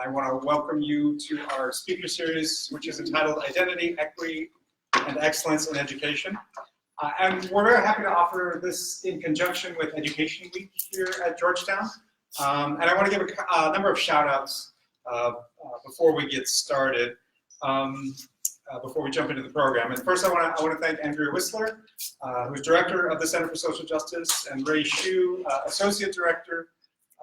I want to welcome you to our speaker series, which is entitled Identity, Equity, and Excellence in Education. And we're very happy to offer this in conjunction with Education Week here at Georgetown. And I want to give a number of shout outs before we get started, before we jump into the program. And first I want to thank Andrea Whistler, who's Director of the Center for Social Justice, and Ray Hsu, Associate Director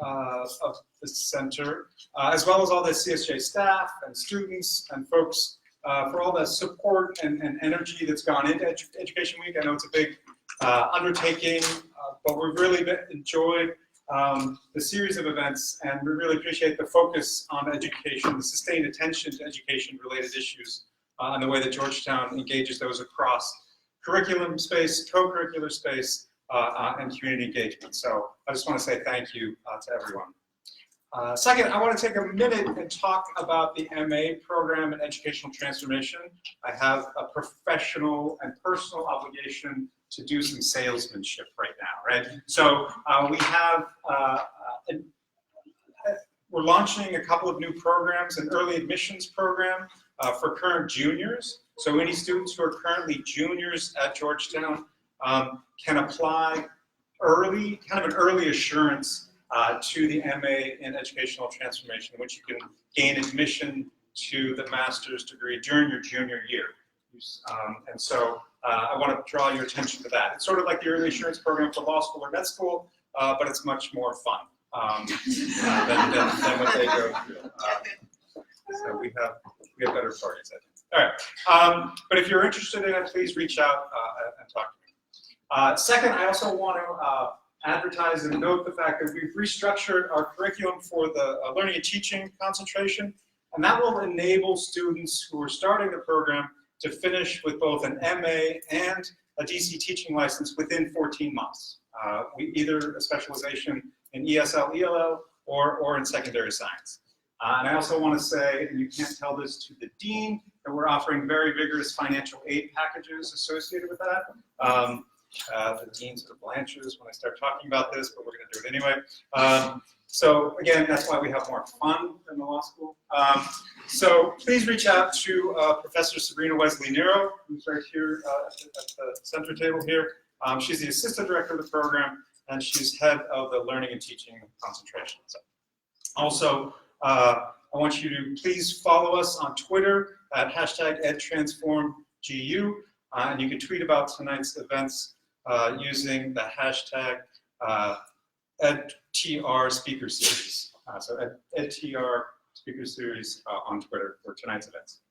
of the Center, as well as all the CSJ staff and students and folks for all the support and energy that's gone into Education Week. I know it's a big undertaking, but we've really enjoyed the series of events, and we really appreciate the focus on education, the sustained attention to education-related issues, and the way that Georgetown engages those across curriculum space, co-curricular space, and community engagement. So I just want to say thank you to everyone. Second, I want to take a minute and talk about the MA program in educational transformation. I have a professional and personal obligation to do some salesmanship right now, right? So we have, we're launching a couple of new programs, an early admissions program for current juniors. So any students who are currently juniors at Georgetown can apply early, kind of an early assurance to the MA in educational transformation, in which you can gain admission to the master's degree during your junior year. And so I want to draw your attention to that. It's sort of like the early assurance program for law school or med school, but it's much more fun than what they go through. So we have better stories, I think. All right, but if you're interested in it, please reach out and talk to me. Second, I also want to advertise and note the fact that we've restructured our curriculum for the learning and teaching concentration, and that will enable students who are starting the program to finish with both an MA and a DC teaching license within 14 months. Either a specialization in ESL, ELL, or in secondary science. And I also want to say, and you can't tell this to the dean, that we're offering very vigorous financial aid packages associated with that. The dean sort of blanches when I start talking about this, but we're going to do it anyway. So again, that's why we have more fun than the law school. So please reach out to Professor Sabrina Wesley-Nero, who's right here at the center table here. She's the assistant director of the program, and she's head of the learning and teaching concentration. So also, I want you to please follow us on Twitter at #EdTransformGU, and you can tweet about tonight's events using the hashtag EdTR Speaker Series. So EdTR Speaker Series on Twitter for tonight's events.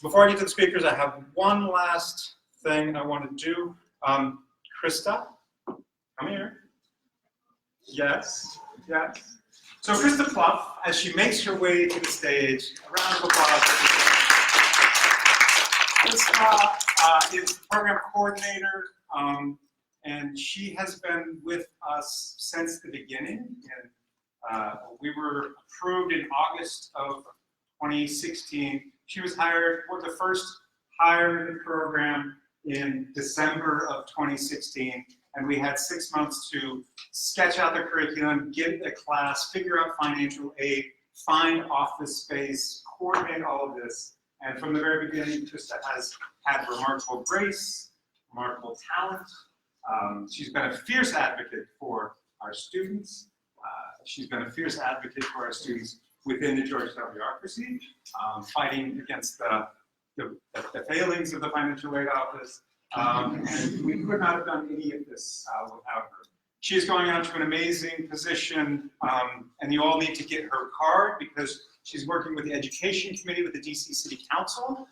Before I get to the speakers, I have one last thing I want to do. Krista, come here. Yes, yes. So Krista Pluff, as she makes her way to the stage, a round of applause. Krista is program coordinator, and she has been with us since the beginning. And we were approved in August of 2016. She was hired, we're the first hire in the program in December of 2016. And we had 6 months to sketch out the curriculum, get a class, figure out financial aid, find office space, coordinate all of this. And from the very beginning, Krista has had remarkable grace, remarkable talent. She's been a fierce advocate for our students. She's been a fierce advocate for our students within the Georgetown bureaucracy, fighting against the failings of the financial aid office. And we could not have done any of this without her. She is going on to an amazing position, and you all need to get her card because she's working with the Education Committee with the DC City Council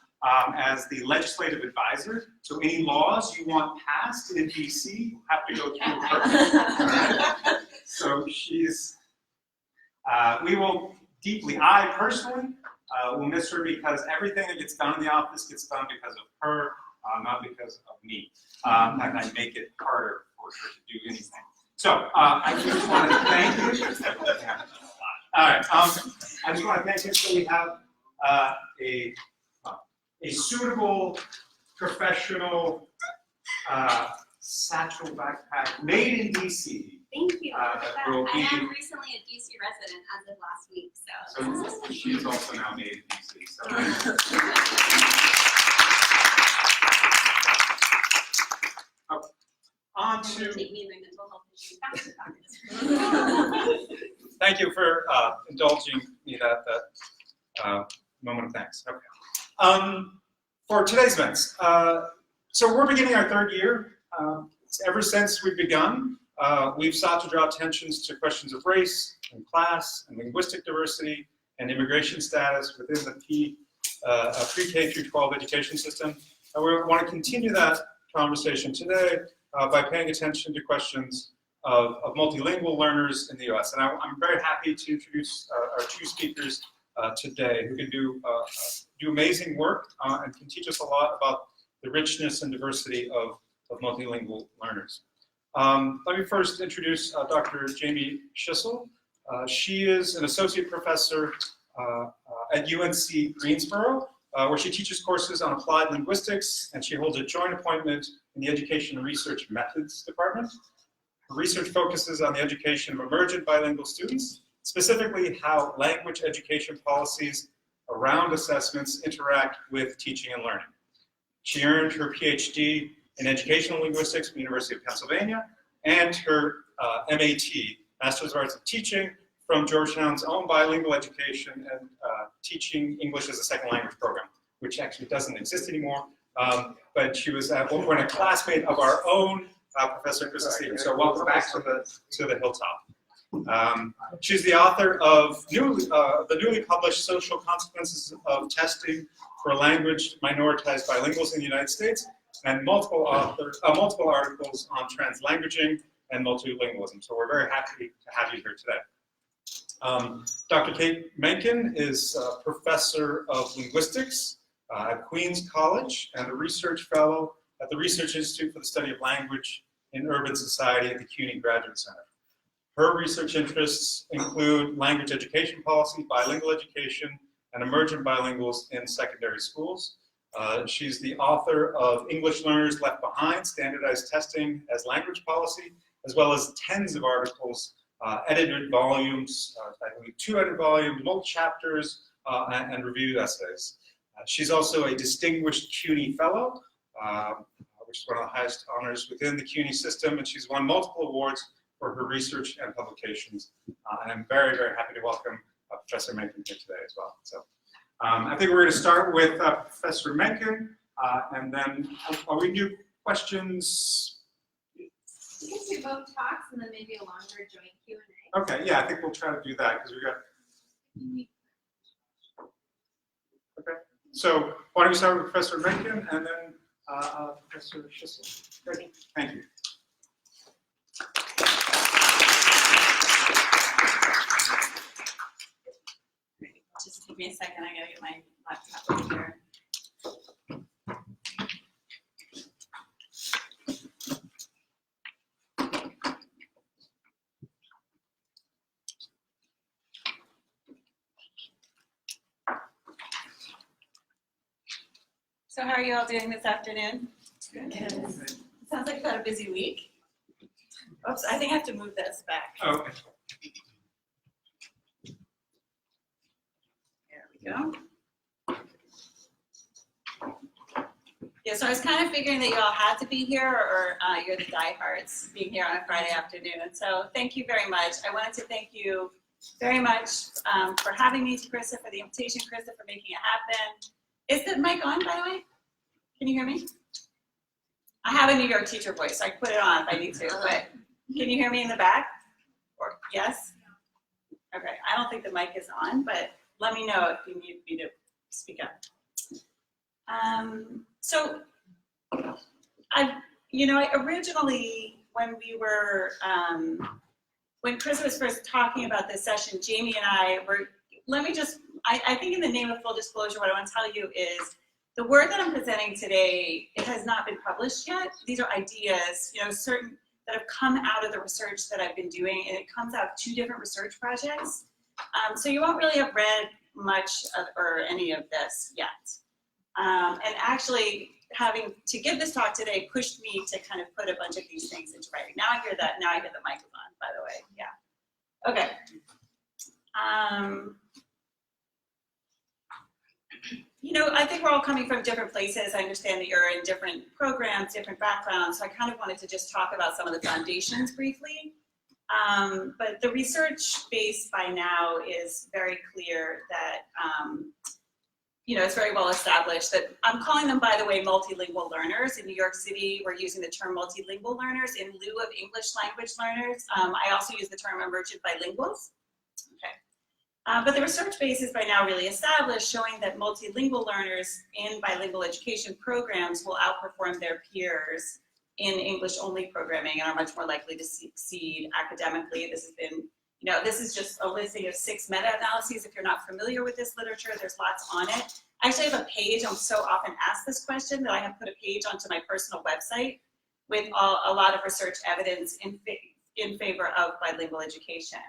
as the legislative advisor. So any laws you want passed in DC have to go through her. So she's, we will deeply, I personally will miss her because everything that gets done in the office gets done because of her. Not because of me. And I make it harder for her to do anything. So I just want to thank you. All right. I just want to thank you. So we have a suitable, professional satchel backpack made in DC Thank you. will I be, am recently a DC resident as of last week, so. so she is also now native DC. So. On to. Take me in mental health issues back to practice. Thank you for indulging me that moment of thanks. Okay. For today's events, so we're beginning our third year. Ever since we've begun, we've sought to draw attentions to questions of race and class and linguistic diversity and immigration status within the pre-K through 12 education system. And we want to continue that conversation today by paying attention to questions of multilingual learners in the US. And I'm very happy to introduce our two speakers today who can do amazing work and can teach us a lot about the richness and diversity of multilingual learners. Let me first introduce Dr. Jamie Schissel. She is an associate professor at UNC-Greensboro, where she teaches courses on applied linguistics, and she holds a joint appointment in the Education and Research Methods Department. Her research focuses on the education of emergent bilingual students, specifically how language education policies around assessments interact with teaching and learning. She earned her PhD in educational linguistics from the University of Pennsylvania and her MAT, Master's of Arts in Teaching, from Georgetown's own bilingual education and teaching English as a second language program, which actually doesn't exist anymore. But she was at one point a classmate of our own Professor Krista Stevens. So welcome back to the hilltop. She's the author of the newly published Social Consequences of Testing for Language-Minoritized Bilinguals in the United States, and multiple articles on translanguaging and multilingualism. So we're very happy to have you here today. Dr. Kate Menken is a professor of linguistics at Queens College and a research fellow at the Research Institute for the Study of Language in Urban Society at the CUNY Graduate Center. Her research interests include language education policy, bilingual education, and emergent bilinguals in secondary schools. She's the author of English Learners Left Behind, Standardized Testing as Language Policy, as well as tens of articles, edited volumes, I believe 2 edited volumes, multiple chapters, and reviewed essays. She's also a distinguished CUNY Fellow, which is one of the highest honors within the CUNY system, and she's won multiple awards for her research and publications. And I'm very, very happy to welcome Professor Menken here today as well. So I think we're going to start with Professor Menken, and then are we do questions? You can do both talks and then maybe a longer joint Q&A. Okay, yeah, I think we'll try to do that because we got. Okay, so why don't we start with Professor Menken and then Professor Schissel. Great, thank you. Just give me a second, I gotta get my laptop over here. So how are you all doing this afternoon? Good. Sounds like you've had a busy week. Oops, I think I have to move this back. Okay. Go. Yeah, so I was kind of figuring that you all had to be here, or you're the diehards being here on a Friday afternoon. So thank you very much. I wanted to thank you very much for having me, to Krista for the invitation, Krista for making it happen. Is the mic on, by the way? Can you hear me? I have a New York teacher voice, so I can put it on if I need to, but can you hear me in the back? Or yes? Okay, I don't think the mic is on, but let me know if you need me to speak up. So, originally when we were, when Chris was first talking about this session, Jamie and I were, I think in the name of full disclosure, what I want to tell you is the work that I'm presenting today, it has not been published yet. These are ideas, certain that have come out of the research that I've been doing, and it comes out of 2 different research projects. So you won't really have read much of, or any of this yet. And actually, having to give this talk today pushed me to kind of put a bunch of these things into writing. Now I hear that. Now I hear the microphone, by the way. Yeah. Okay. You know, I think we're all coming from different places. I understand that you're in different programs, different backgrounds. So I kind of wanted to just talk about some of the foundations briefly. But the research base by now is very clear that, you know, it's very well established that I'm calling them, by the way, multilingual learners. In New York City, we're using the term multilingual learners in lieu of English language learners. I also use the term emergent bilinguals. Okay. But the research base is by now really established, showing that multilingual learners in bilingual education programs will outperform their peers in English-only programming and are much more likely to succeed academically. This has been, you know, this is just a listing of 6 meta-analyses. If you're not familiar with this literature, there's lots on it. I actually have a page, I'm so often asked this question that I have put a page onto my personal website with a lot of research evidence in favor of bilingual education.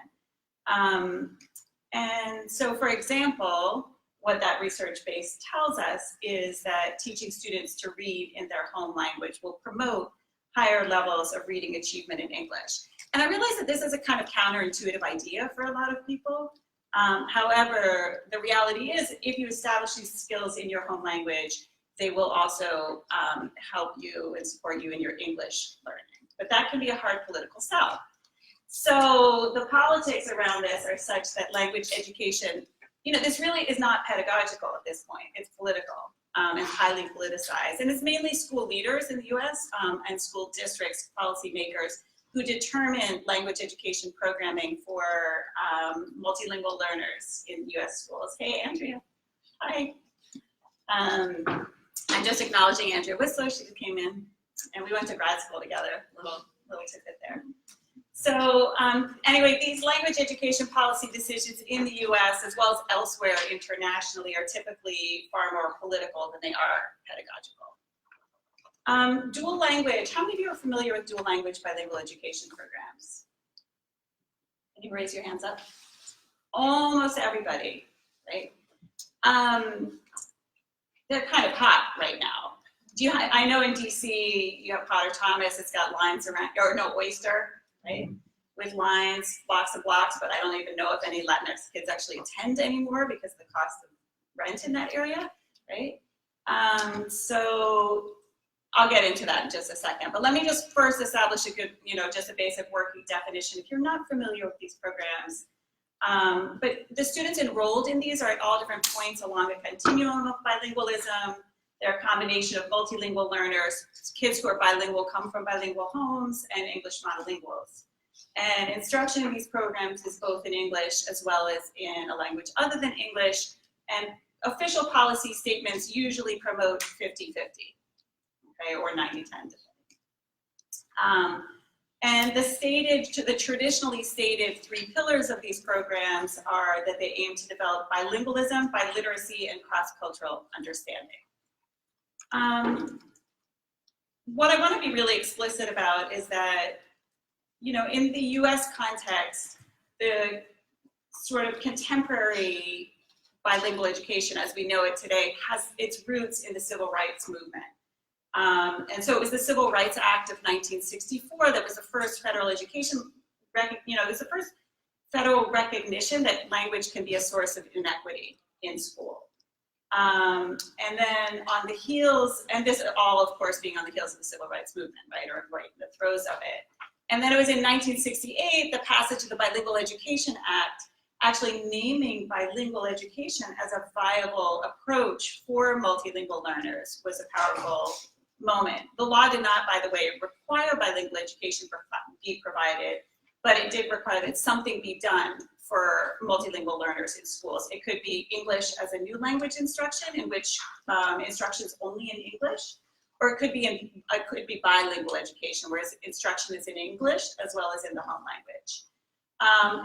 And so, for example, what that research base tells us is that teaching students to read in their home language will promote higher levels of reading achievement in English. And I realize that this is a kind of counterintuitive idea for a lot of people. However, the reality is if you establish these skills in your home language, they will also help you and support you in your English learning. But that can be a hard political sell. So the politics around this are such that language education, you know, this really is not pedagogical at this point. It's political and highly politicized. And it's mainly school leaders in the US and school districts, policymakers, who determine language education programming for multilingual learners in US schools. Hey, Andrea. Hi. I'm just acknowledging Andrea Whistler. She just came in, and we went to grad school together. Little tidbit there. So anyway, these language education policy decisions in the US as well as elsewhere internationally are typically far more political than they are pedagogical. Dual language, how many of you are familiar with dual language bilingual education programs? Can you raise your hands up? Almost everybody, right? They're kind of hot right now. I know in DC, you have Potter Thomas, it's got lines around, or no, Oyster, right? With lines, blocks of blocks, but I don't even know if any Latinx kids actually attend anymore because of the cost of rent in that area, right? So I'll get into that in just a second, but let me just first establish a good, you know, just a basic working definition. If you're not familiar with these programs, but the students enrolled in these are at all different points along a continuum of bilingualism. They're a combination of multilingual learners, kids who are bilingual come from bilingual homes, and English monolinguals. And instruction in these programs is both in English as well as in a language other than English, and official policy statements usually promote 50-50, okay, or 90-10. And the traditionally stated 3 pillars of these programs are that they aim to develop bilingualism, biliteracy, and cross-cultural understanding. What I want to be really explicit about is that, you know, in the US context, the sort of contemporary bilingual education as we know it today has its roots in the civil rights movement. And so it was the Civil Rights Act of 1964 that was the first federal education, you know, it was the first federal recognition that language can be a source of inequity in school. And then on the heels, and this all, of course, being on the heels of the civil rights movement, right, or right in the throes of it. And then it was in 1968, the passage of the Bilingual Education Act, actually naming bilingual education as a viable approach for multilingual learners was a powerful moment. The law did not, by the way, require bilingual education be provided, but it did require that something be done for multilingual learners in schools. It could be English as a new language instruction in which instruction is only in English, or it could be bilingual education, whereas instruction is in English as well as in the home language.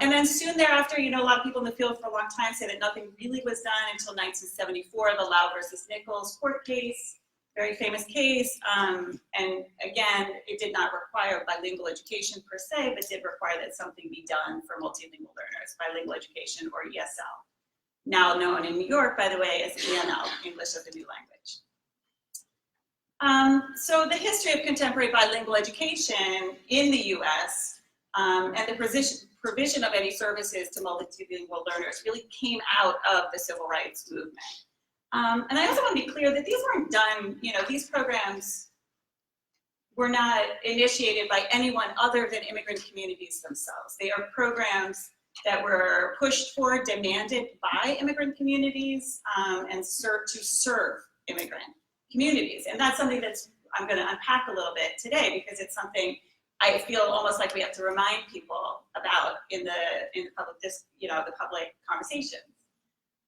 And then soon thereafter, you know, a lot of people in the field for a long time say that nothing really was done until 1974, the Lau versus Nichols court case, very famous case. And again, it did not require bilingual education per se, but did require that something be done for multilingual learners, bilingual education, or ESL. Now known in New York, by the way, as ENL, English as a New Language. So the history of contemporary bilingual education in the US and the provision of any services to multilingual learners really came out of the civil rights movement. And I also want to be clear that these weren't done, these programs were not initiated by anyone other than immigrant communities themselves. They are programs that were pushed for, demanded by immigrant communities, and to serve immigrant communities. And that's something I'm going to unpack a little bit today, because it's something I feel almost like we have to remind people about in the public, the public conversations.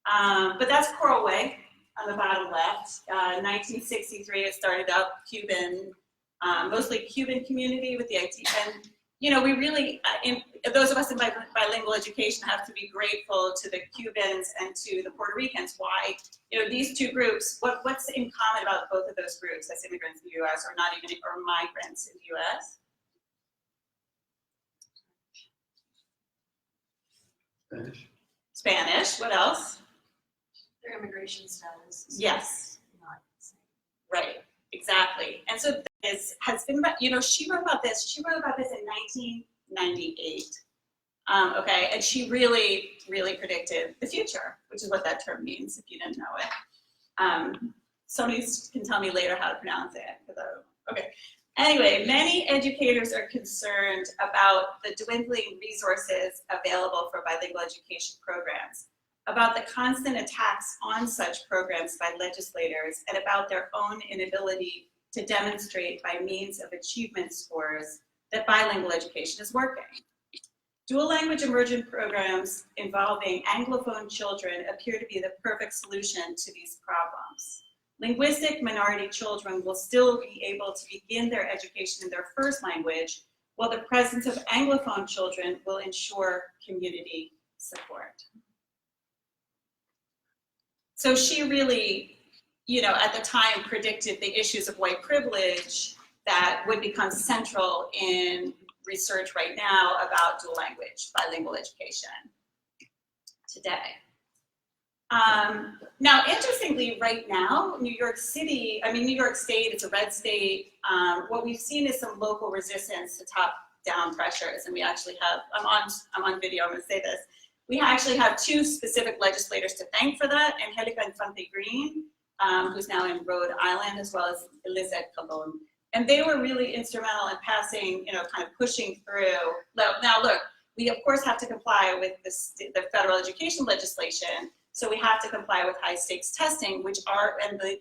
But that's Coral Way on the bottom left. 1963, it started up Cuban, mostly Cuban community with the IT. And we really, those of us in bilingual education have to be grateful to the Cubans and to the Puerto Ricans. Why? These two groups, what's in common about both of those groups as immigrants in the US, or not even, or migrants in the US? Spanish, what else? Their immigration status. Yes. Not the same. Right, exactly. And so this has been, she wrote about this in 1998. Okay, and she really, really predicted the future, which is what that term means if you didn't know it. Somebody can tell me later how to pronounce it, because I don't know. Okay. Anyway, many educators are concerned about the dwindling resources available for bilingual education programs, about the constant attacks on such programs by legislators, and about their own inability to demonstrate by means of achievement scores that bilingual education is working. Dual language immersion programs involving Anglophone children appear to be the perfect solution to these problems. Linguistic minority children will still be able to begin their education in their first language, while the presence of Anglophone children will ensure community support. So she really, at the time predicted the issues of white privilege that would become central in research right now about dual language, bilingual education today. Now, interestingly, right now, New York State, it's a red state. What we've seen is some local resistance to top-down pressures, and we actually have, I'm on video, I'm gonna say this. We actually have two specific legislators to thank for that, Angelica Infante-Green, who's now in Rhode Island, as well as Elizabeth Colon. And they were really instrumental in passing, kind of pushing through. Now look, we of course have to comply with the federal education legislation, so we have to comply with high stakes testing, and the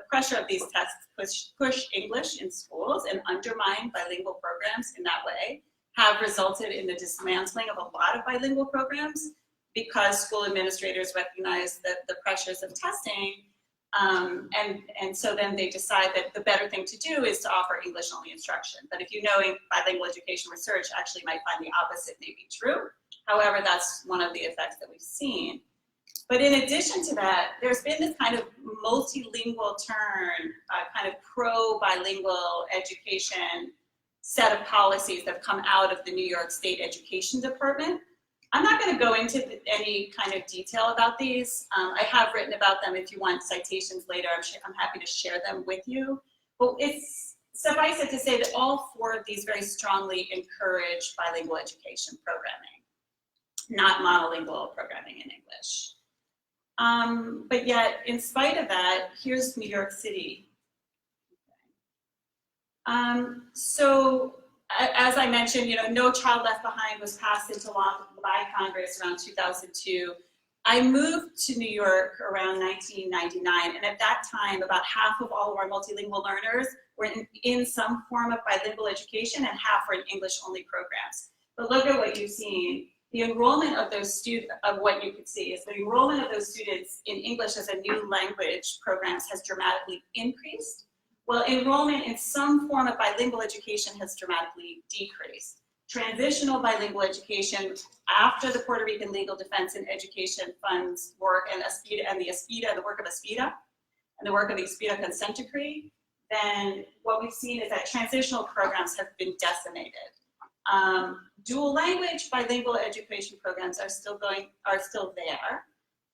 pressure of these tests push English in schools and undermine bilingual programs in that way, have resulted in the dismantling of a lot of bilingual programs because school administrators recognize the pressures of testing. And so then they decide that the better thing to do is to offer English-only instruction. But if you know bilingual education research actually might find the opposite may be true. However, that's one of the effects that we've seen. But in addition to that, there's been this kind of multilingual turn, kind of pro-bilingual education set of policies that have come out of the New York State Education Department. I'm not going to go into any kind of detail about these. I have written about them. If you want citations later, I'm happy to share them with you. But it's suffice it to say that all four of these very strongly encourage bilingual education programming, not monolingual programming in English. But yet, in spite of that, here's New York City. So, as I mentioned, No Child Left Behind was passed into law by Congress around 2002. I moved to New York around 1999, and at that time, about half of all of our multilingual learners were in some form of bilingual education, and half were in English-only programs. But look at what you've seen. The enrollment of those students, what you can see is the enrollment of those students in English as a new language programs has dramatically increased, while enrollment in some form of bilingual education has dramatically decreased. Transitional bilingual education, after the Puerto Rican Legal Defense and Education Fund's work and the work of ASPIDA, and the work of the ASPIDA consent decree, then what we've seen is that transitional programs have been decimated. Dual language bilingual education programs are still there.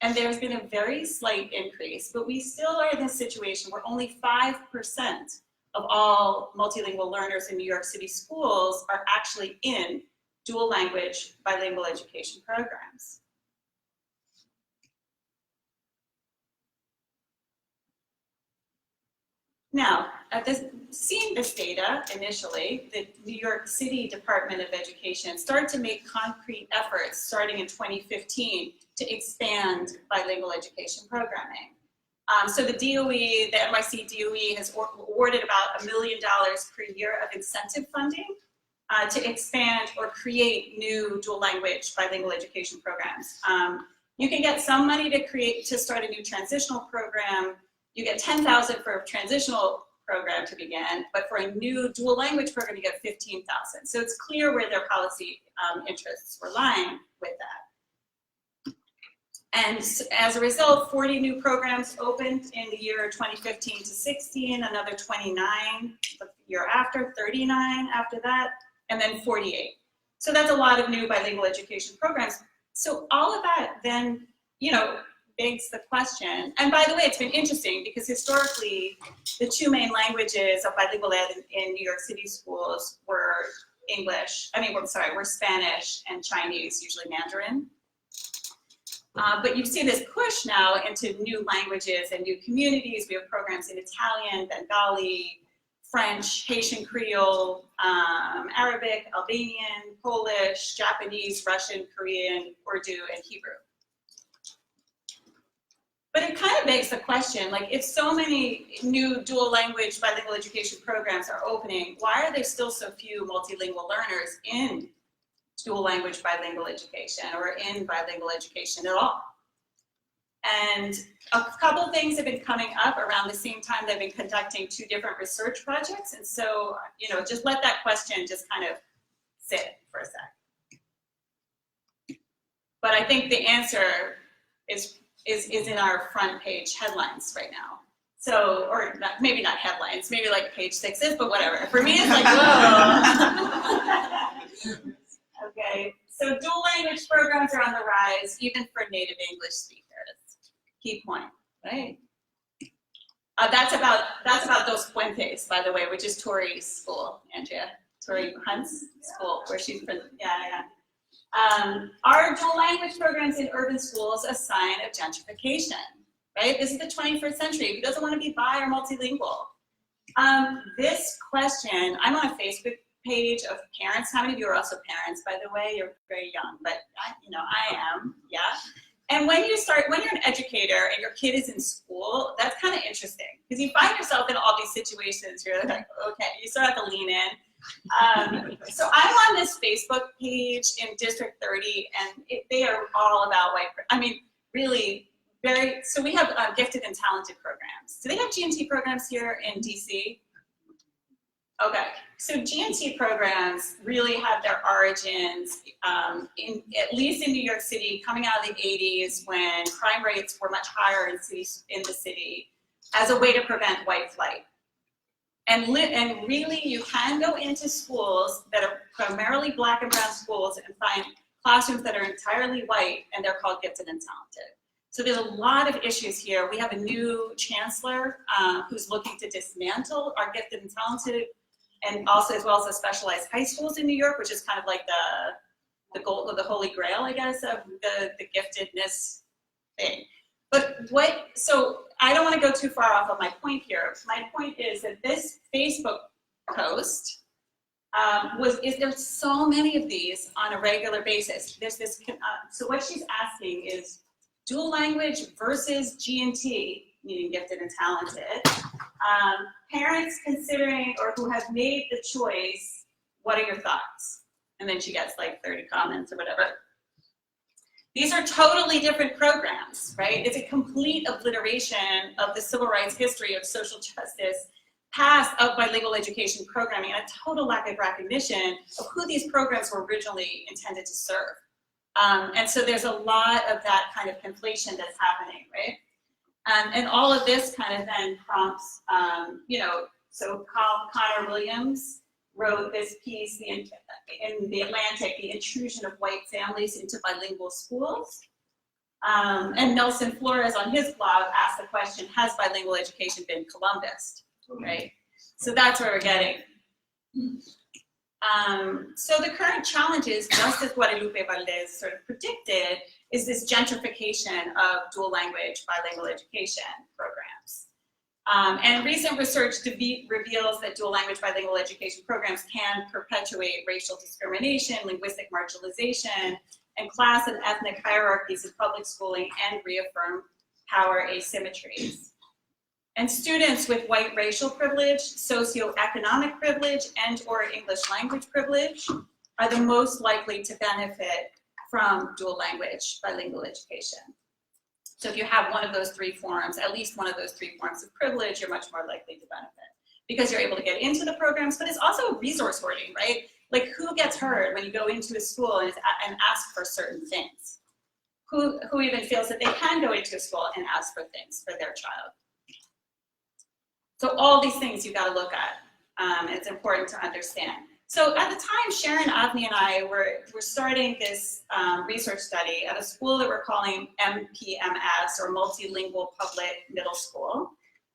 And there's been a very slight increase, but we still are in a situation where only 5% of all multilingual learners in New York City schools are actually in dual language bilingual education programs. Now, seeing this data initially, the New York City Department of Education started to make concrete efforts starting in 2015 to expand bilingual education programming. So the DOE, the NYC DOE has awarded about $1 million per year of incentive funding to expand or create new dual language bilingual education programs. You can get some money to start a new transitional program. You get $10,000 for a transitional program to begin, but for a new dual language program, you get $15,000. So it's clear where their policy interests were lying with that. And as a result, 40 new programs opened in the year 2015 to 16, another 29 the year after, 39 after that, and then 48. So that's a lot of new bilingual education programs. So all of that then, begs the question, and by the way, it's been interesting because historically, the two main languages of bilingual ed in New York City schools were were Spanish and Chinese, usually Mandarin. But you see this push now into new languages and new communities. We have programs in Italian, Bengali, French, Haitian Creole, Arabic, Albanian, Polish, Japanese, Russian, Korean, Urdu, and Hebrew. But it kind of begs the question, like, if so many new dual language bilingual education programs are opening, why are there still so few multilingual learners in dual language bilingual education or in bilingual education at all? And a couple things have been coming up around the same time. They've been conducting 2 different research projects. And so, just let that question just kind of sit for a sec. But I think the answer is in our front page headlines right now. So, or not, maybe not headlines, maybe like page 6s, but whatever. For me, it's like, whoa. Okay, so dual language programs are on the rise, even for native English speakers. Key point, right? That's about Dos Puentes, by the way, which is Tori's school, Andrea. Tori Hunt's school, where she's from, yeah. Are dual language programs in urban schools a sign of gentrification, right? This is the 21st century. Who doesn't want to be bi or multilingual? This question, I'm on a Facebook page of parents. How many of you are also parents, by the way? You're very young, but I am, yeah. And when you're an educator and your kid is in school, that's kind of interesting because you find yourself in all these situations. You're like, okay, you sort of have to lean in. So I'm on this Facebook page in District 30, and they are all about really very. So we have gifted and talented programs. Do they have G&T programs here in DC? Okay, so G&T programs really have their origins, at least in New York City, coming out of the 80s when crime rates were much higher in the city, as a way to prevent white flight. And really, you can go into schools that are primarily Black and brown schools and find classrooms that are entirely white, and they're called gifted and talented. So there's a lot of issues here. We have a new chancellor who's looking to dismantle our gifted and talented, and also as well as the specialized high schools in New York, which is kind of like the goal of the holy grail, I guess, of the giftedness thing. But so I don't want to go too far off of my point here. My point is that this Facebook post there's so many of these on a regular basis. There's this, so what she's asking is dual language versus G&T, meaning gifted and talented. Parents considering or who have made the choice, what are your thoughts? And then she gets like 30 comments or whatever. These are totally different programs, right? It's a complete obliteration of the civil rights history of social justice, past of bilingual education programming, and a total lack of recognition of who these programs were originally intended to serve. And so there's a lot of that kind of conflation that's happening, right? And all of this kind of then prompts, so Connor Williams wrote this piece in the Atlantic, The Intrusion of White Families into Bilingual Schools. And Nelson Flores on his blog asked the question, has bilingual education been Columbused, right? So that's where we're getting. So the current challenges, just as Guadalupe Valdez sort of predicted, is this gentrification of dual language bilingual education programs. And recent research reveals that dual language bilingual education programs can perpetuate racial discrimination, linguistic marginalization, and class and ethnic hierarchies in public schooling and reaffirm power asymmetries. And students with white racial privilege, socioeconomic privilege, and or English language privilege are the most likely to benefit from dual language bilingual education. So if you have one of those three forms, at least one of those three forms of privilege, you're much more likely to benefit because you're able to get into the programs, but it's also resource hoarding, right? Like who gets heard when you go into a school and ask for certain things? Who even feels that they can go into a school and ask for things for their child? So all these things you got to look at. It's important to understand. So at the time, Sharon, Avni, and I were starting this research study at a school that we're calling MPMS, or Multilingual Public Middle School.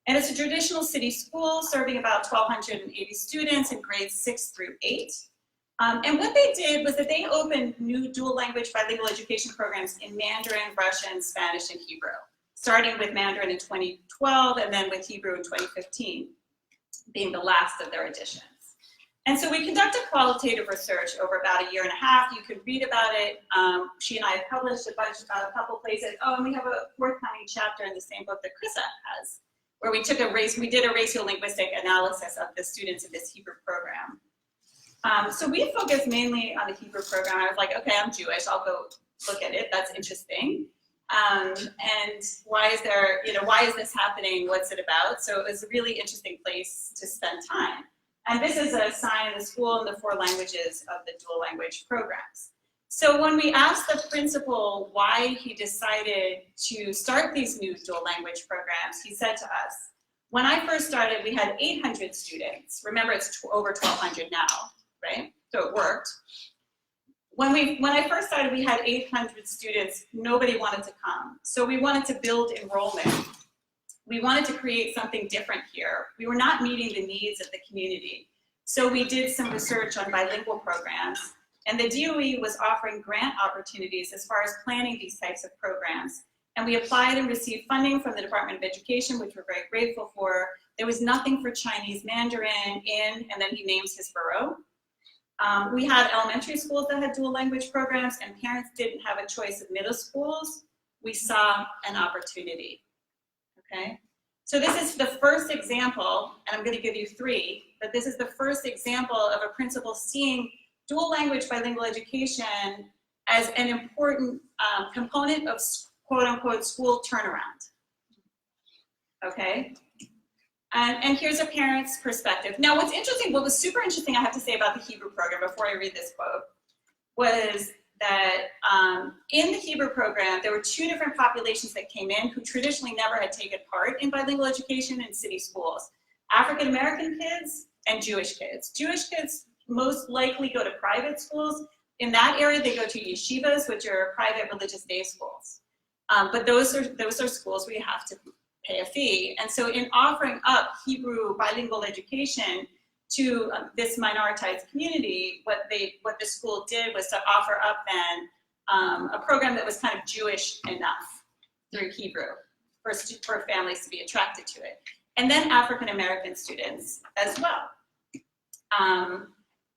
And it's a traditional city school serving about 1,280 students in grades 6 through 8. And what they did was that they opened new dual language bilingual education programs in Mandarin, Russian, Spanish, and Hebrew, starting with Mandarin in 2012 and then with Hebrew in 2015, being the last of their editions. And so we conducted qualitative research over about a year and a half. You could read about it. She and I have published a couple places. Oh, and we have a forthcoming chapter in the same book that Krista has, where we did a racial linguistic analysis of the students in this Hebrew program. So we focused mainly on the Hebrew program. I was like, okay, I'm Jewish. I'll go look at it. That's interesting. And why is this happening? What's it about? So it was a really interesting place to spend time. And this is a sign in the school in the 4 languages of the dual language programs. So when we asked the principal why he decided to start these new dual language programs, he said to us, when I first started, we had 800 students. Remember, it's over 1,200 now, right? So it worked. When I first started, we had 800 students. Nobody wanted to come. So we wanted to build enrollment. We wanted to create something different here. We were not meeting the needs of the community. So we did some research on bilingual programs, and the DOE was offering grant opportunities as far as planning these types of programs. And we applied and received funding from the Department of Education, which we're very grateful for. There was nothing for Chinese Mandarin and then he names his borough. We had elementary schools that had dual language programs, and parents didn't have a choice of middle schools. We saw an opportunity. Okay, so this is the first example, and I'm going to give you 3, but this is the first example of a principal seeing dual language bilingual education as an important component of quote unquote school turnaround. Okay, and here's a parent's perspective. Now what's interesting, what was super interesting I have to say about the Hebrew program before I read this quote, was that in the Hebrew program, there were 2 different populations that came in who traditionally never had taken part in bilingual education in city schools. African American kids and Jewish kids. Jewish kids most likely go to private schools. In that area, they go to yeshivas, which are private religious day schools. But those are schools where you have to pay a fee. And so in offering up Hebrew bilingual education to this minoritized community, what the school did was to offer up then a program that was kind of Jewish enough through Hebrew for families to be attracted to it. And then African American students as well.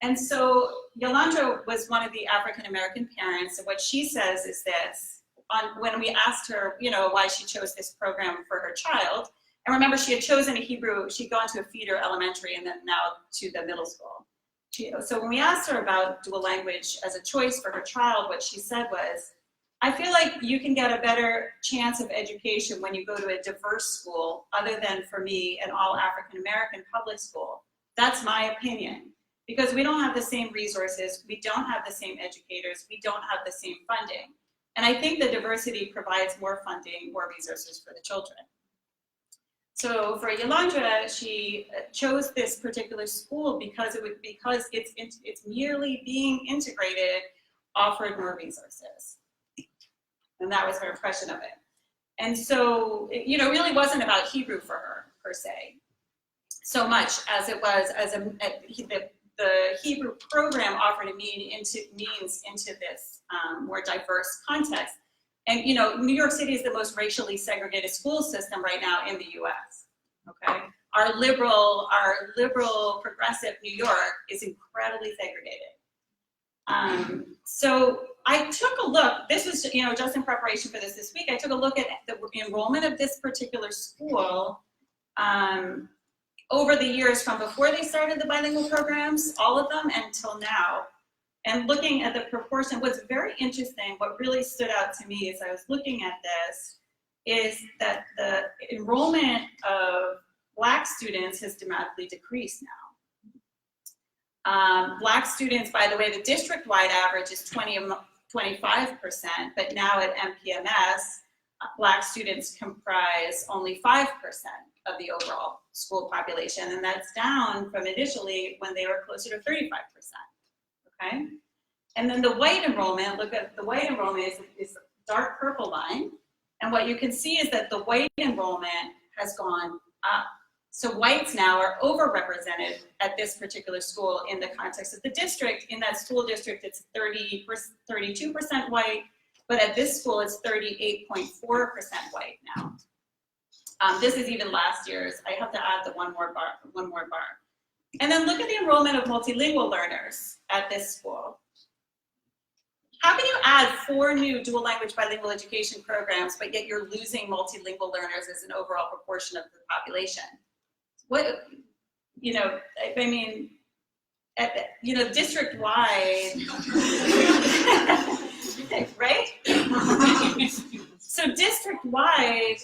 And so Yolanda was one of the African American parents, and what she says is this, when we asked her, why she chose this program for her child, and remember, she had chosen a Hebrew, she'd gone to a feeder elementary and then now to the middle school. So when we asked her about dual language as a choice for her child, what she said was, I feel like you can get a better chance of education when you go to a diverse school other than for me, an all African American public school. That's my opinion. Because we don't have the same resources, we don't have the same educators, we don't have the same funding. And I think the diversity provides more funding, more resources for the children. So for Yolanda, she chose this particular school because it's merely being integrated offered more resources. And that was her impression of it. And so, it really wasn't about Hebrew for her, per se, so much as it was as the Hebrew program offered a means into this more diverse context. And, New York City is the most racially segregated school system right now in the US, okay? Our liberal, progressive New York is incredibly segregated. So I took a look, this was, just in preparation for this week, I took a look at the enrollment of this particular school over the years from before they started the bilingual programs, all of them, until now. And looking at the proportion, what's very interesting, what really stood out to me as I was looking at this, is that the enrollment of Black students has dramatically decreased now. Black students, by the way, the district-wide average is 25%, but now at MPMS, Black students comprise only 5% of the overall school population, and that's down from initially when they were closer to 35%, okay? And then the white enrollment, look at the white enrollment is the dark purple line, and what you can see is that the white enrollment has gone up. So whites now are overrepresented at this particular school in the context of the district. In that school district, it's 32% white, but at this school, it's 38.4% white now. This is even last year's. I have to add the one more bar. And then look at the enrollment of multilingual learners at this school. How can you add 4 new dual language bilingual education programs, but yet you're losing multilingual learners as an overall proportion of the population? What, I mean, district-wide, right? So district-wide,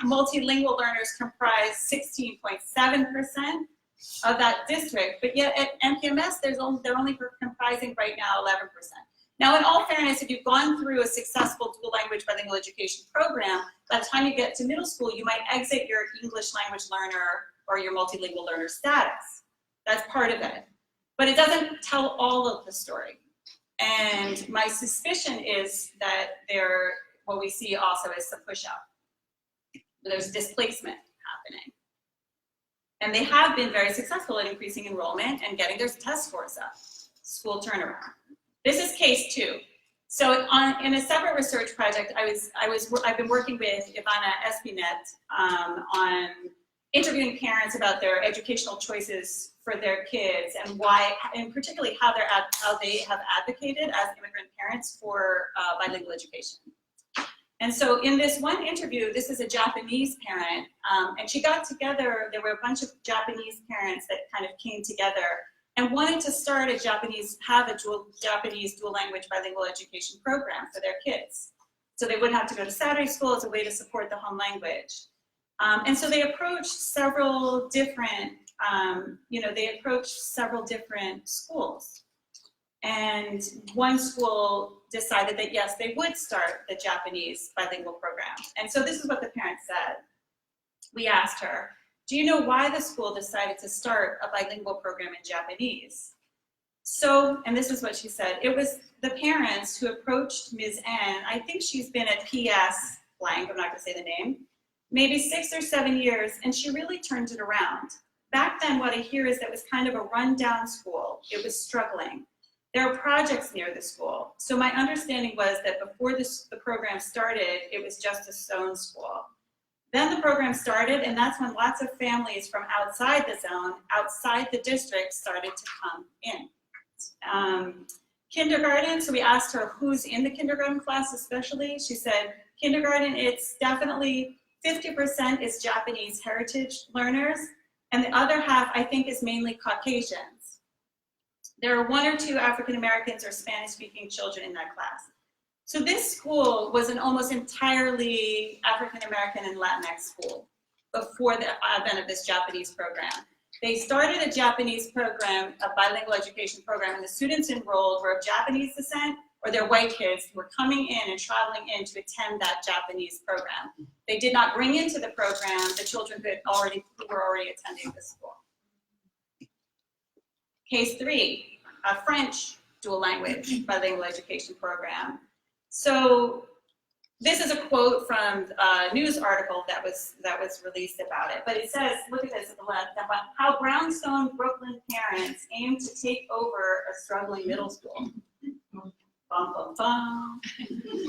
multilingual learners comprise 16.7% of that district, but yet at MPMS, they're only comprising right now 11%. Now, in all fairness, if you've gone through a successful dual language bilingual education program, by the time you get to middle school, you might exit your English language learner or your multilingual learner status. That's part of it. But it doesn't tell all of the story. And my suspicion is that what we see also is some push-out. There's displacement happening. And they have been very successful at increasing enrollment and getting their test scores up, school turnaround. This is case 2. So in a separate research project, I've been working with Ivana Espinet on interviewing parents about their educational choices for their kids and why, and particularly how they have advocated as immigrant parents for bilingual education. And so in this one interview, this is a Japanese parent, and she got together, there were a bunch of Japanese parents that kind of came together and wanted to start a Japanese dual language bilingual education program for their kids. So they wouldn't have to go to Saturday school as a way to support the home language. And so they approached several different, schools. And one school decided that yes, they would start the Japanese bilingual program. And so this is what the parent said. We asked her, do you know why the school decided to start a bilingual program in Japanese? So, and this is what she said, it was the parents who approached Ms. N, I think she's been at PS blank, I'm not gonna say the name, maybe 6 or 7 years, and she really turned it around. Back then, what I hear is that it was kind of a rundown school. It was struggling. There are projects near the school. So my understanding was that before the program started, it was just a stone school. Then the program started, and that's when lots of families from outside the zone, outside the district, started to come in. Kindergarten, so we asked her who's in the kindergarten class especially. She said, kindergarten, it's definitely 50% is Japanese heritage learners, and the other half, I think, is mainly Caucasians. There are 1 or 2 African Americans or Spanish-speaking children in that class. So this school was an almost entirely African American and Latinx school before the advent of this Japanese program. They started a Japanese program, a bilingual education program, and the students enrolled were of Japanese descent or they're white kids who were coming in and traveling in to attend that Japanese program. They did not bring into the program the children who were already attending this school. Case 3, a French dual language bilingual education program. So this is a quote from a news article that was released about it. But it says, look at this at the left, about how brownstone Brooklyn parents aim to take over a struggling middle school. Bum, bum, bum.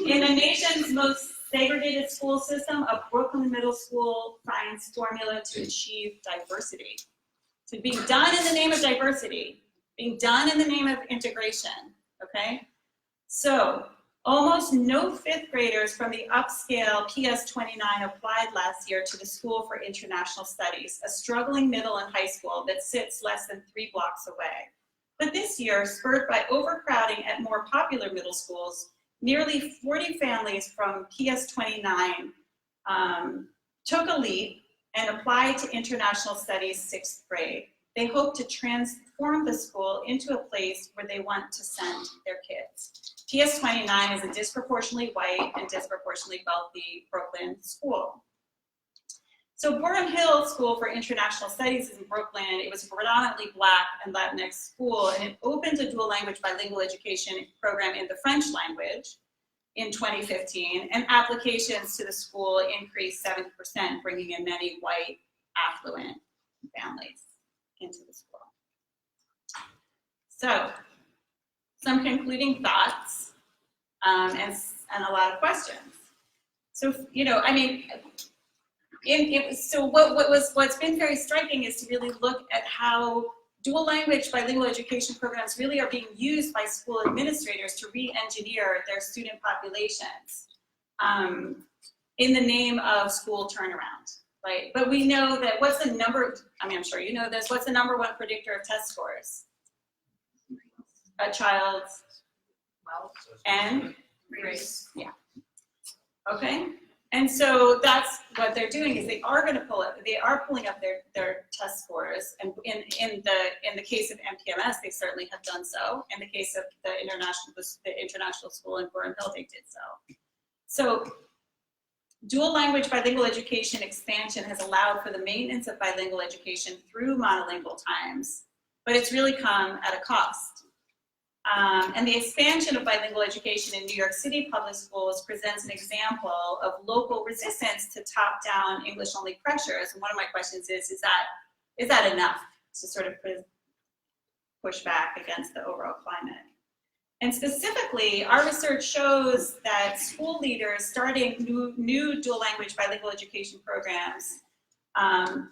In the nation's most segregated school system, a Brooklyn middle school finds formula to achieve diversity. So being done in the name of diversity, being done in the name of integration, okay? So almost no fifth graders from the upscale PS29 applied last year to the School for International Studies, a struggling middle and high school that sits less than 3 blocks away. But this year, spurred by overcrowding at more popular middle schools, nearly 40 families from PS29 took a leap and applied to International Studies 6th grade. They hope to transform the school into a place where they want to send their kids. PS29 is a disproportionately white and disproportionately wealthy Brooklyn school. So Borum Hill School for International Studies is in Brooklyn. It was a predominantly Black and Latinx school, and it opened a dual language bilingual education program in the French language in 2015, and applications to the school increased 7%, bringing in many white, affluent families into the school. So, some concluding thoughts and a lot of questions. So, I mean, what's been very striking is to really look at how dual language bilingual education programs really are being used by school administrators to re-engineer their student populations in the name of school turnaround, right? But we know that what's the number, I mean, I'm sure you know this, what's the #1 predictor of test scores? A child's wealth and race. Yeah. Okay. And so that's what they're doing is they are pulling up their test scores. And in the case of MPMS, they certainly have done so. In the case of the international school in Borum Hill, they did so. So dual language bilingual education expansion has allowed for the maintenance of bilingual education through monolingual times, but it's really come at a cost. And the expansion of bilingual education in New York City public schools presents an example of local resistance to top-down English-only pressures. And one of my questions is that enough to sort of push back against the overall climate? And specifically, our research shows that school leaders starting new dual language bilingual education programs,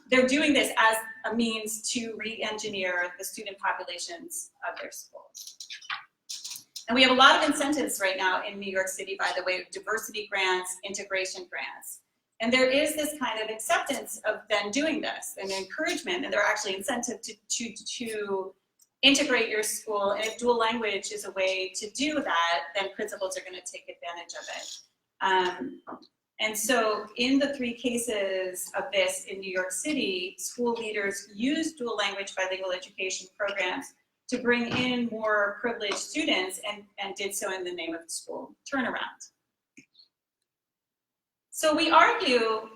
they're doing this as a means to re-engineer the student populations of their schools. And we have a lot of incentives right now in New York City by the way of diversity grants, integration grants. And there is this kind of acceptance of them doing this and encouragement, and there are actually incentives to integrate your school. And if dual language is a way to do that, then principals are going to take advantage of it. And so in the 3 cases of this in New York City, school leaders used dual language bilingual education programs to bring in more privileged students and did so in the name of the school turnaround. So we argue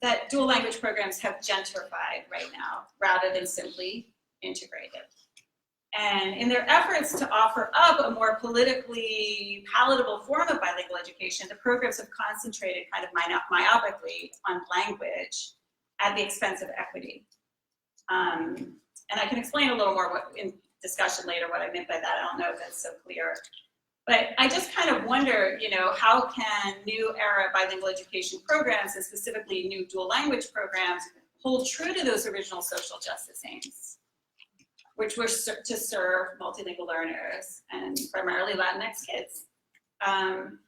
that dual language programs have gentrified right now rather than simply integrated. And in their efforts to offer up a more politically palatable form of bilingual education, the programs have concentrated kind of myopically on language at the expense of equity. And I can explain a little more in discussion later what I meant by that. I don't know if that's so clear. But I just kind of wonder, how can new era bilingual education programs, and specifically new dual language programs, hold true to those original social justice aims, which were to serve multilingual learners and primarily Latinx kids. And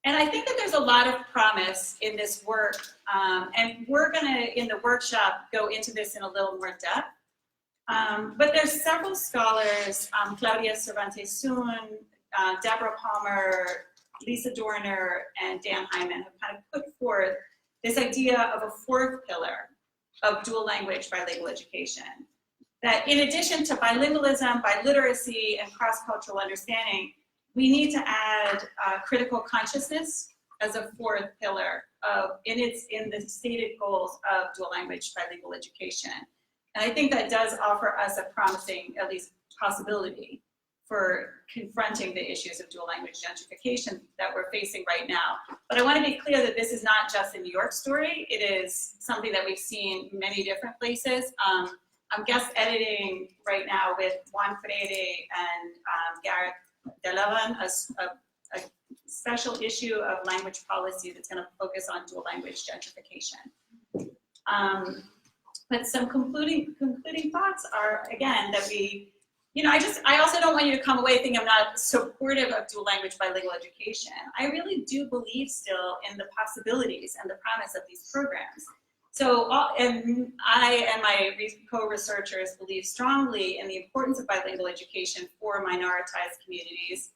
I think that there's a lot of promise in this work, and we're gonna, in the workshop, go into this in a little more depth. But there's several scholars, Claudia Cervantes-Soon, Deborah Palmer, Lisa Dorner, and Dan Hyman have kind of put forth this idea of a 4th pillar of dual language bilingual education. That in addition to bilingualism, biliteracy, and cross-cultural understanding, we need to add critical consciousness as a 4th pillar in the stated goals of dual language bilingual education. And I think that does offer us a promising, at least, possibility for confronting the issues of dual language gentrification that we're facing right now. But I want to be clear that this is not just a New York story. It is something that we've seen many different places. I'm guest editing right now with Juan Freire and Garrett Delavan, a special issue of language policy that's going to focus on dual language gentrification. But some concluding thoughts are, again, that we, I also don't want you to come away thinking I'm not supportive of dual language bilingual education. I really do believe still in the possibilities and the promise of these programs. So, and I and my co-researchers believe strongly in the importance of bilingual education for minoritized communities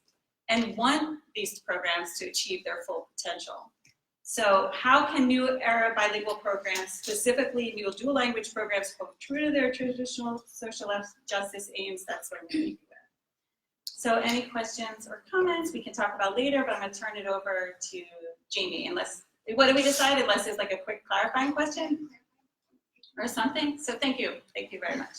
and want these programs to achieve their full potential. So how can new era bilingual programs, specifically new dual language programs, hold true to their traditional social justice aims? That's what I'm going to leave you with. So any questions or comments we can talk about later, but I'm going to turn it over to Jamie, what do we decide, unless there's like a quick clarifying question or something? So thank you very much.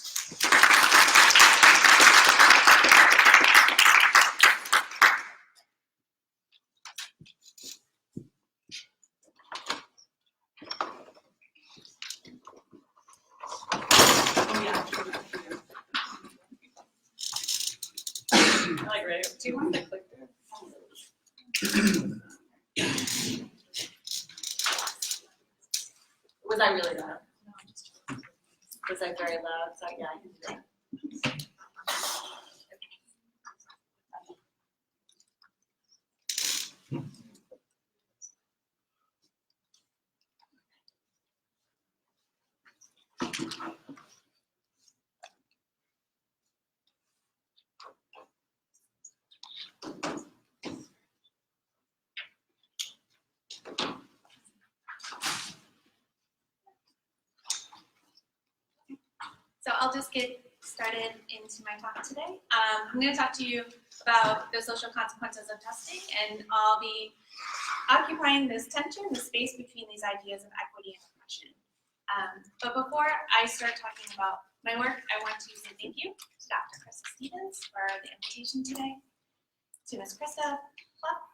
Do you want to click there? Was I really loud? Was I very loud? So yeah, I can do that. So I'll just get started into my talk today. I'm going to talk to you about the social consequences of testing, and I'll be occupying this tension, the space between these ideas of equity and oppression. But before I start talking about my work, I want to say thank you to Dr. Krista Stevens for the invitation today, to Ms. Krista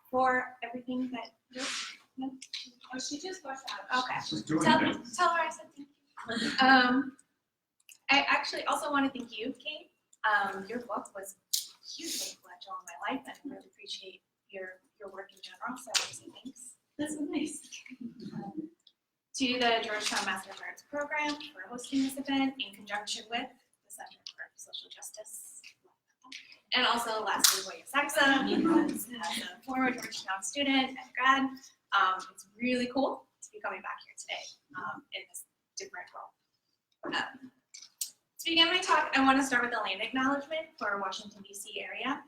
for everything that you're doing. Oh, she just washed out. Okay. Tell her I said thank you. I actually also want to thank you, Kate. Your book was hugely influential in my life, and I really appreciate your work in general, so I want to say thanks. That's nice. To the Georgetown Master of Arts program for hosting this event in conjunction with the Center for Social Justice. And also, lastly, William Saxa, because as a former Georgetown student and grad, it's really cool to be coming back here today in this different role. To begin my talk, I want to start with the land acknowledgement for Washington, D.C. area.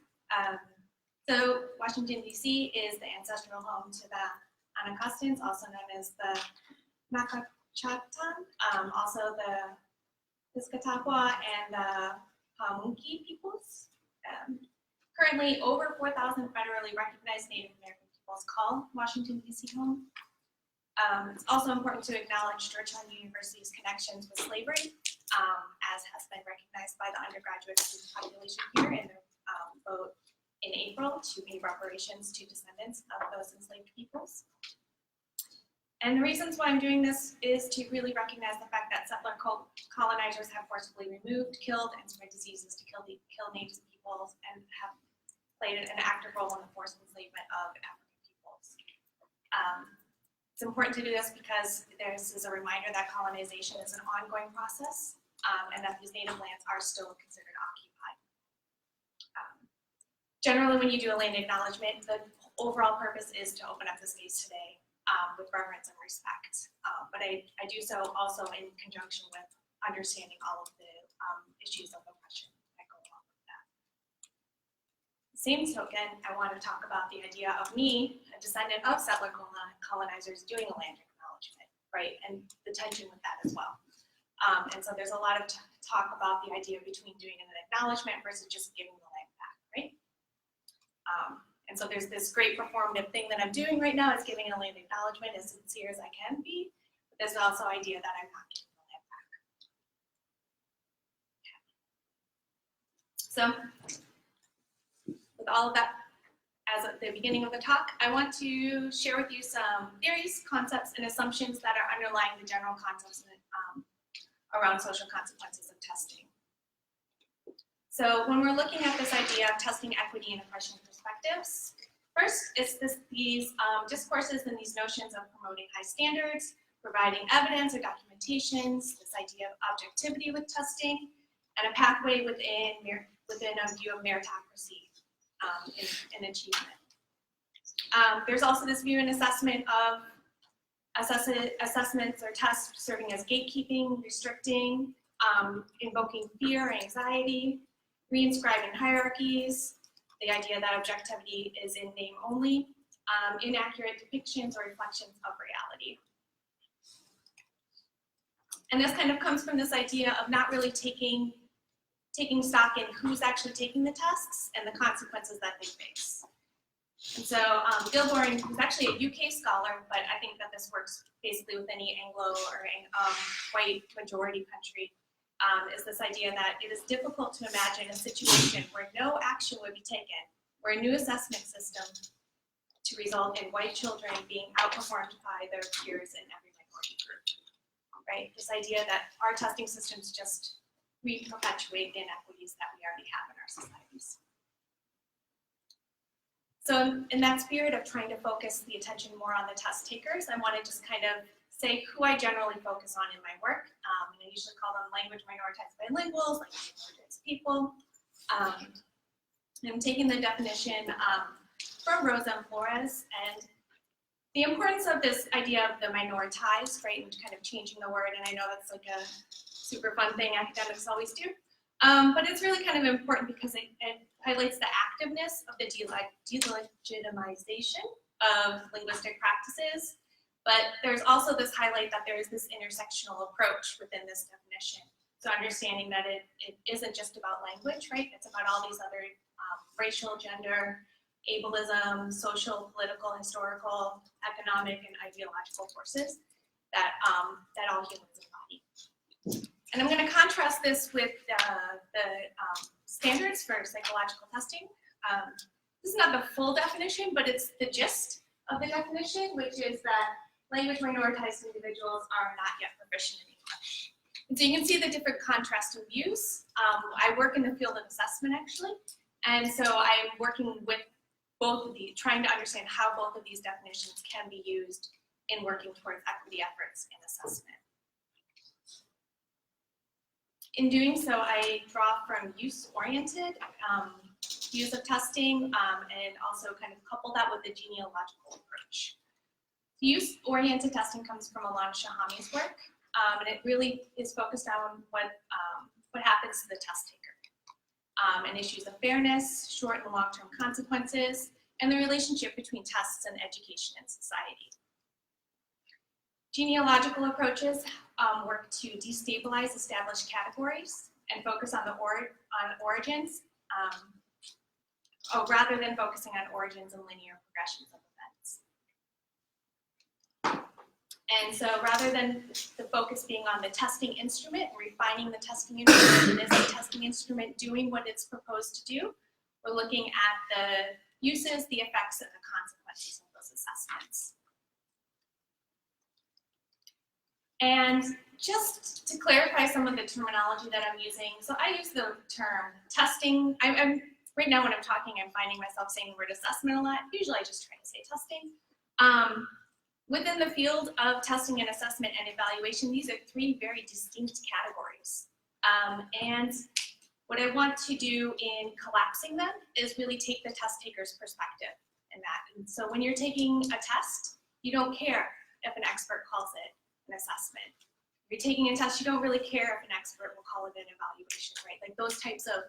So Washington, D.C. is the ancestral home to the Anacostans, also known as the Nakachatan, also the Piscataqua and the Pamunkey peoples. Currently, over 4,000 federally recognized Native American peoples call Washington, D.C. home. It's also important to acknowledge Georgetown University's connections with slavery, as has been recognized by the undergraduate student population here in their vote in April to pay reparations to descendants of those enslaved peoples. And the reasons why I'm doing this is to really recognize the fact that settler colonizers have forcibly removed, killed, and spread diseases to kill Native peoples and have played an active role in the forced enslavement of African peoples. It's important to do this because this is a reminder that colonization is an ongoing process, and that these native lands are still considered occupied. Generally, when you do a land acknowledgement, the overall purpose is to open up the space today with reverence and respect. But I do so also in conjunction with understanding all of the issues of oppression that go along with that. Same token, I want to talk about the idea of me, a descendant of settler colonizers, doing a land acknowledgement, right? And the tension with that as well. And so there's a lot of talk about the idea between doing an acknowledgement versus just giving the land back, right? And so there's this great performative thing that I'm doing right now is giving a land acknowledgement as sincere as I can be, but there's also the idea that I'm not giving the land back. Okay. So with all of that as at the beginning of the talk, I want to share with you some theories, concepts, and assumptions that are underlying the general concepts around social consequences of testing. So when we're looking at this idea of testing equity and oppression perspectives, first, it's these discourses and these notions of promoting high standards, providing evidence or documentations, this idea of objectivity with testing, and a pathway within a view of meritocracy in achievement. There's also this view and assessment of assessments or tests serving as gatekeeping, restricting, invoking fear, anxiety, reinscribing hierarchies, the idea that objectivity is in name only, inaccurate depictions or reflections of reality. And this kind of comes from this idea of not really taking stock in who's actually taking the tests and the consequences that they face. And so Gilborn, who's actually a UK scholar, but I think that this works basically with any Anglo or white majority country, is this idea that it is difficult to imagine a situation where no action would be taken, where a new assessment system to result in white children being outperformed by their peers in every minority group, right? This idea that our testing systems just re-perpetuate the inequities that we already have in our societies. So in that spirit of trying to focus the attention more on the test takers, I want to just kind of say who I generally focus on in my work. And I usually call them language-minoritized bilinguals, language-minoritized people. I'm taking the definition from Rosa and Flores, and the importance of this idea of the minoritized, right, and kind of changing the word, and I know that's like a super fun thing academics always do, but it's really kind of important because it highlights the activeness of the delegitimization of linguistic practices, but there's also this highlight that there is this intersectional approach within this definition. So understanding that it isn't just about language, right? It's about all these other racial, gender, ableism, social, political, historical, economic, and ideological forces that all humans embody. And I'm going to contrast this with the standards for psychological testing. This is not the full definition, but it's the gist of the definition, which is that language minoritized individuals are not yet proficient in English. And so you can see the different contrasting views. I work in the field of assessment, actually, and so I'm working with both of these, trying to understand how both of these definitions can be used in working towards equity efforts in assessment. In doing so, I draw from use-oriented views of testing and also kind of couple that with the genealogical approach. Use-oriented testing comes from Alon Shahami's work, and it really is focused on what happens to the test taker and issues of fairness, short and long-term consequences, and the relationship between tests and education and society. Genealogical approaches work to destabilize established categories and focus on origins, rather than focusing on origins and linear progressions of events. And so rather than the focus being on the testing instrument, refining the testing instrument, and is the testing instrument doing what it's proposed to do, we're looking at the uses, the effects, and the consequences of those assessments. And just to clarify some of the terminology that I'm using, so I use the term testing. Right now when I'm talking, I'm finding myself saying the word assessment a lot. Usually I just try to say testing. Within the field of testing and assessment and evaluation, these are three very distinct categories. And what I want to do in collapsing them is really take the test taker's perspective in that. And so when you're taking a test, you don't care if an expert calls it an assessment. If you're taking a test, you don't really care if an expert will call it an evaluation, right? Like those types of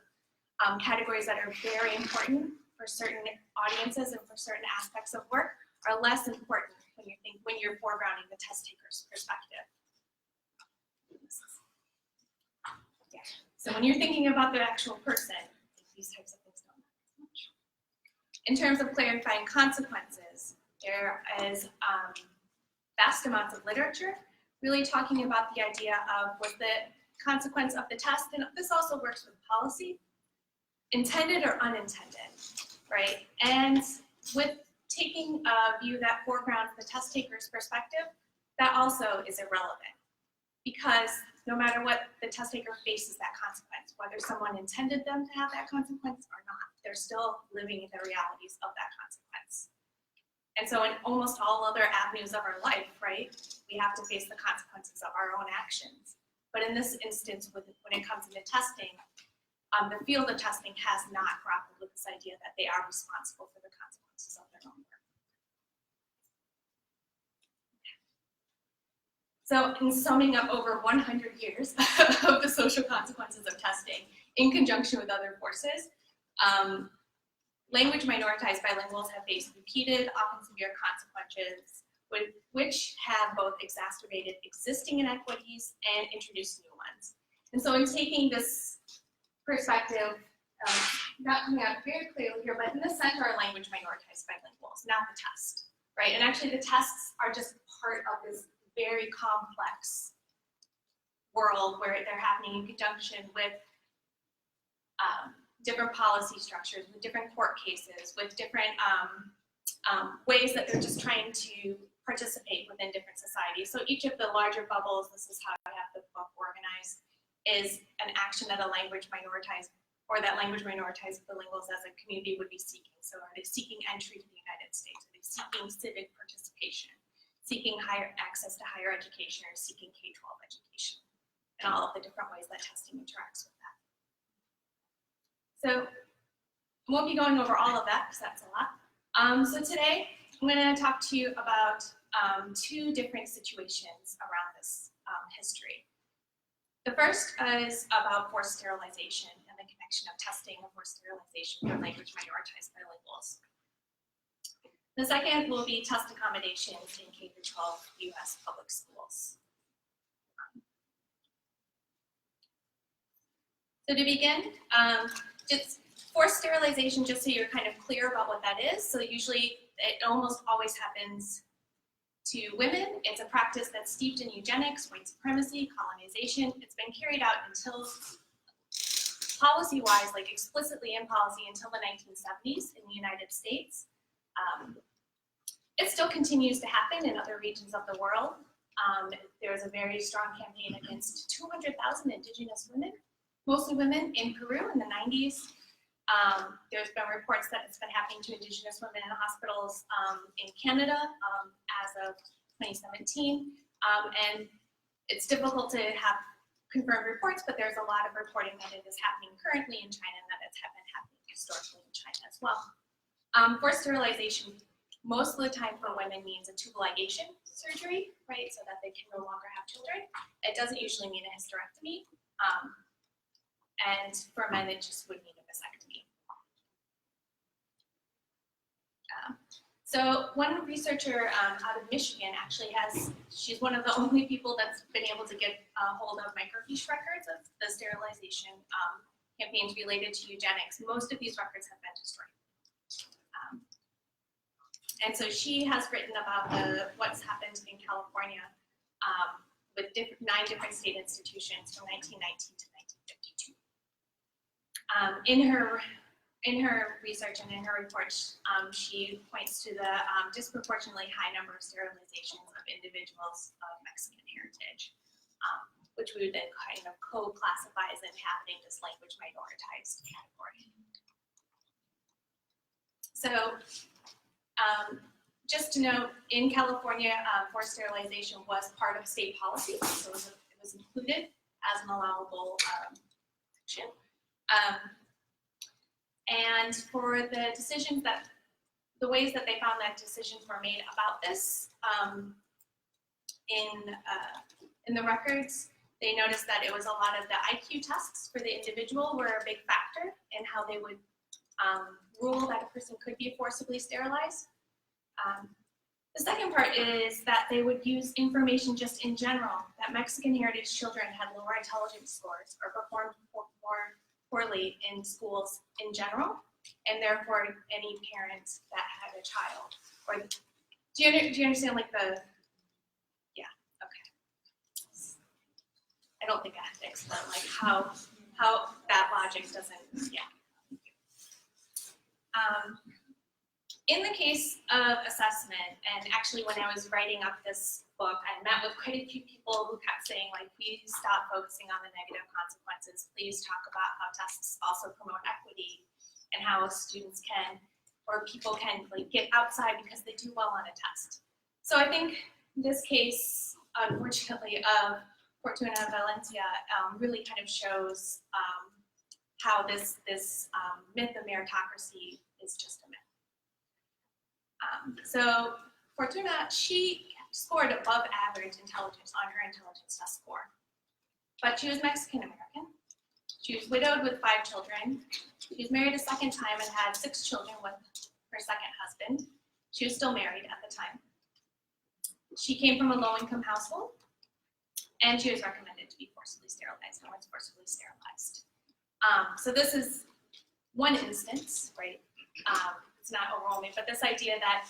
categories that are very important for certain audiences and for certain aspects of work are less important when you're foregrounding the test taker's perspective. Yeah. So when you're thinking about the actual person, these types of things don't matter as much. In terms of clarifying consequences, there is vast amounts of literature really talking about the idea of was the consequence of the test, and this also works with policy, intended or unintended, right? And with taking a view that foregrounds the test taker's perspective, that also is irrelevant, because no matter what, the test taker faces that consequence, whether someone intended them to have that consequence or not. They're still living the realities of that consequence. And so in almost all other avenues of our life, right, we have to face the consequences of our own actions. But in this instance, when it comes into testing, the field of testing has not grappled with this idea that they are responsible for the consequences of their own work. So in summing up over 100 years of the social consequences of testing in conjunction with other forces, language-minoritized bilinguals have faced repeated, often severe consequences, which have both exacerbated existing inequities and introduced new ones. And so in taking this perspective, not coming out very clearly here, but in the center are language-minoritized bilinguals, not the test, right? And actually the tests are just part of this very complex world where they're happening in conjunction with different policy structures, with different court cases, with different ways that they're just trying to participate within different societies. So each of the larger bubbles, this is how I have the book organized, is an action that a language minoritized or that language minoritized bilinguals as a community would be seeking. So are they seeking entry to the United States? Are they seeking civic participation? Seeking higher access to higher education, or seeking K-12 education, and all of the different ways that testing interacts with that. So I won't be going over all of that because that's a lot. So today I'm going to talk to you about two different situations around this history. The first is about forced sterilization and the connection of testing and forced sterilization for language minoritized bilinguals. The second will be test accommodations in K-12 U.S. public schools. So to begin, just forced sterilization, just so you're kind of clear about what that is. So usually it almost always happens to women. It's a practice that's steeped in eugenics, white supremacy, colonization. It's been carried out until policy-wise, like explicitly in policy, until the 1970s in the United States. It still continues to happen in other regions of the world. There's a very strong campaign against 200,000 indigenous women, mostly women, in Peru in the 90s. There's been reports that it's been happening to indigenous women in hospitals in Canada as of 2017. And it's difficult to have confirmed reports, but there's a lot of reporting that it is happening currently in China and that it's been happening historically in China as well. Forced sterilization, most of the time for women, means a tubal ligation surgery, right, so that they can no longer have children. It doesn't usually mean a hysterectomy. And for men, it just would mean a vasectomy. So one researcher out of Michigan actually she's one of the only people that's been able to get a hold of microfiche records of the sterilization campaigns related to eugenics. Most of these records have been destroyed. And so she has written about what's happened in California with 9 different state institutions from 1919 to 1952. In her research and in her report, she points to the disproportionately high number of sterilizations of individuals of Mexican heritage, which we would then kind of co-classify as inhabiting this language minoritized category. So just to note, in California, forced sterilization was part of state policy, so it was included as an allowable action. And for the decisions the ways that they found that decisions were made about this in the records, they noticed that it was a lot of the IQ tests for the individual were a big factor in how they would rule that a person could be forcibly sterilized. The second part is that they would use information just in general, that Mexican heritage children had lower intelligence scores or performed more poorly in schools in general, and therefore any parent that had a child. Or do you understand like yeah, okay. I don't think I have to explain like how that logic doesn't, yeah. in the case of assessment, and actually when I was writing up this book, I met with quite a few people who kept saying, like, please stop focusing on the negative consequences. Please talk about how tests also promote equity and how students can, or people can, like, get outside because they do well on a test. So I think this case, unfortunately, of Fortuna Valencia really kind of shows how this myth of meritocracy is just a myth. So Fortuna, she scored above average intelligence on her intelligence test score, but she was Mexican American. She was widowed with 5 children. She was married a second time and had 6 children with her second husband. She was still married at the time. She came from a low-income household, and she was recommended to be forcibly sterilized. No one's forcibly sterilized. So this is one instance, right? It's not overwhelming, but this idea that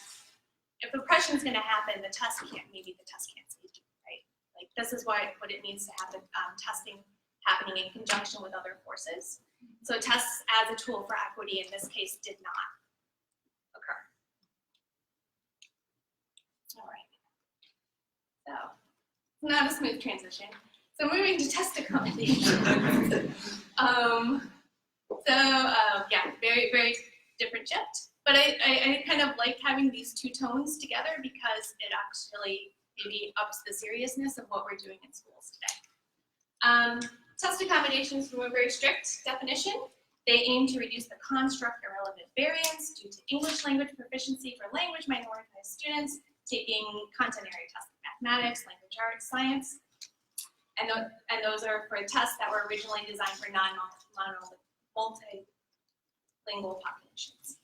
if oppression is going to happen, the test can't save you, right? Like, this is what it means to have the testing happening in conjunction with other forces. So tests as a tool for equity in this case did not occur. All right. So not a smooth transition. So moving to test accommodation. Yeah, very, very different shift. But I kind of like having these two tones together because it actually maybe ups the seriousness of what we're doing in schools today. Test accommodations from a very strict definition. They aim to reduce the construct irrelevant variance due to English language proficiency for language minoritized students taking content area tests in mathematics, language arts, science. And those are for tests that were originally designed for multilingual populations.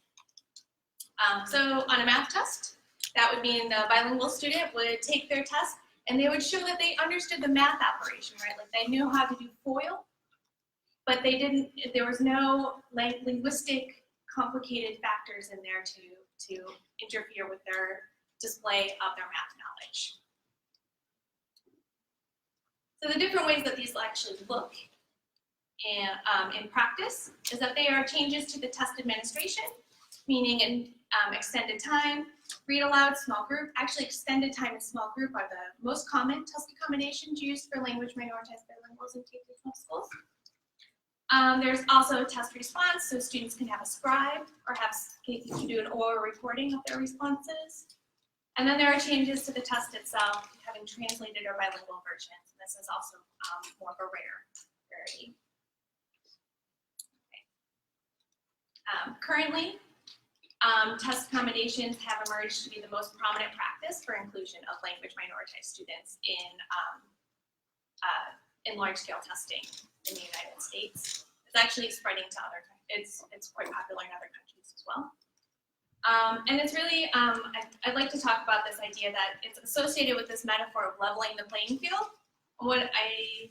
So on a math test, that would mean the bilingual student would take their test and they would show that they understood the math operation, right? Like they knew how to do FOIL, but they didn't, there was no linguistic complicated factors in there to interfere with their display of their math knowledge. So the different ways that these actually look in practice is that they are changes to the test administration, meaning in extended time, read aloud, small group. Actually, extended time and small group are the most common test accommodations used for language minoritized bilinguals in K-12 schools. There's also test response, so students can have a scribe or you can do an oral recording of their responses. And then there are changes to the test itself, having translated or bilingual versions. And this is also more of a rarity. Okay. Currently, test accommodations have emerged to be the most prominent practice for inclusion of language minoritized students in large-scale testing in the United States. It's actually spreading to other countries. It's quite popular in other countries as well. And it's really, I'd like to talk about this idea that it's associated with this metaphor of leveling the playing field. What I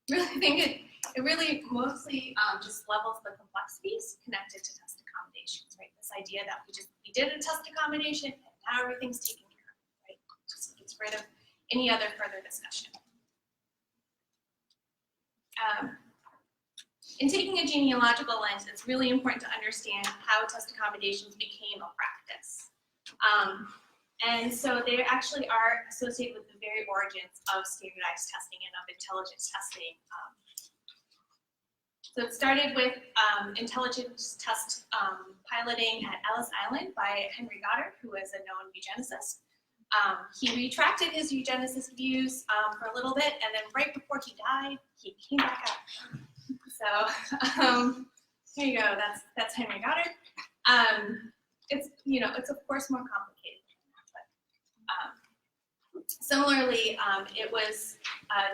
really think it really mostly just levels the complexities connected to test accommodations, right? This idea that we did a test accommodation and now everything's taken care of, right? Just gets rid of any other further discussion. In taking a genealogical lens, it's really important to understand how test accommodations became a practice. And so they actually are associated with the very origins of standardized testing and of intelligence testing. So it started with intelligence test piloting at Ellis Island by Henry Goddard, who is a known eugenicist. He retracted his eugenicist views for a little bit, and then right before he died, he came back up. So here you go. That's Henry Goddard. It's of course more complicated than that, but similarly, it was